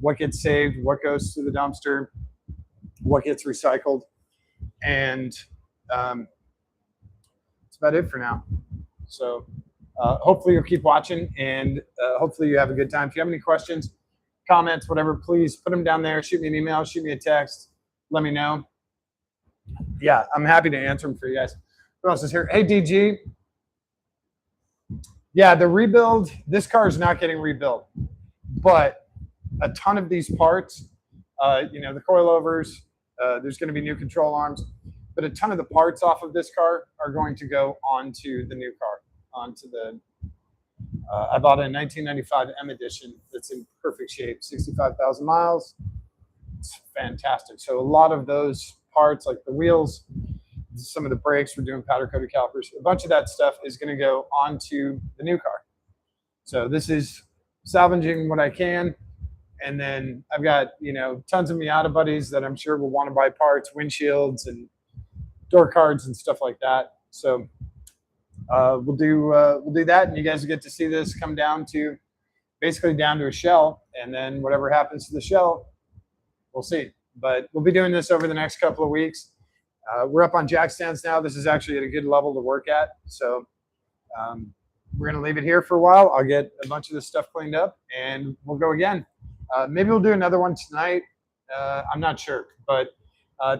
what gets saved, what goes to the dumpster, what gets recycled, and that's about it for now. So hopefully you'll keep watching, and hopefully you have a good time. If you have any questions, comments, whatever, please put them down there. Shoot me an email, shoot me a text, let me know. Yeah, I'm happy to answer them for you guys. Who else is here? Hey, DG. Yeah, the rebuild, this car is not getting rebuilt, but a ton of these parts, the coilovers, there's going to be new control arms, but a ton of the parts off of this car are going to go onto the new car, onto the, I bought a 1995 M Edition that's in perfect shape, 65,000 miles. It's fantastic. So a lot of those parts, like the wheels, some of the brakes, we're doing powder coated calipers, a bunch of that stuff is going to go onto the new car. So this is salvaging what I can. And then I've got, tons of Miata buddies that I'm sure will want to buy parts, windshields and door cards and stuff like that. So we'll do that, and you guys will get to see this come down to basically down to a shell, and then whatever happens to the shell, we'll see. But we'll be doing this over the next couple of weeks. We're up on Jackstands now. This is actually at a good level to work at. So we're going to leave it here for a while. I'll get a bunch of this stuff cleaned up, and we'll go again. Maybe we'll do another one tonight. I'm not sure. But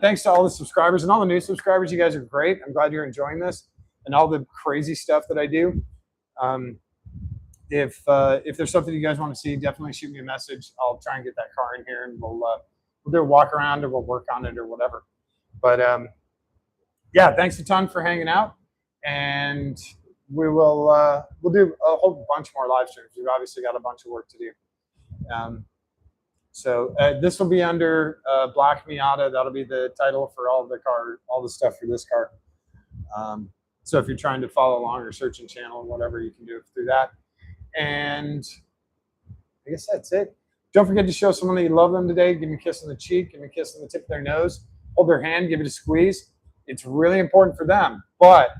thanks to all the subscribers and all the new subscribers. You guys are great. I'm glad you're enjoying this and all the crazy stuff that I do. If there's something you guys want to see, definitely shoot me a message. I'll try and get that car in here, and we'll do a walk around, or we'll work on it, or whatever. But yeah, thanks a ton for hanging out, and we'll do a whole bunch more live streams. We've obviously got a bunch of work to do. So this will be under Black Miata. That'll be the title for all the stuff for this car. So if you're trying to follow along or searching channel, whatever, you can do it through that. And I guess that's it. Don't forget to show someone that you love them today. Give them a kiss on the cheek, give them a kiss on the tip of their nose, hold their hand, give it a squeeze. It's really important for them, but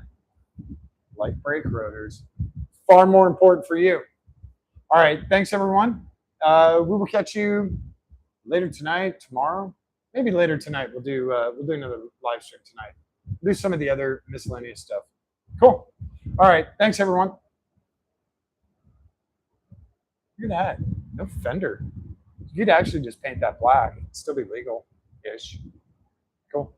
like brake rotors, far more important for you. All right, thanks everyone. We will catch you later tonight, tomorrow, maybe later tonight. We'll do another live stream tonight. We'll do some of the other miscellaneous stuff. Cool. All right, thanks everyone. Look at that, no fender. You could actually just paint that black. It'd still be legal-ish. Cool.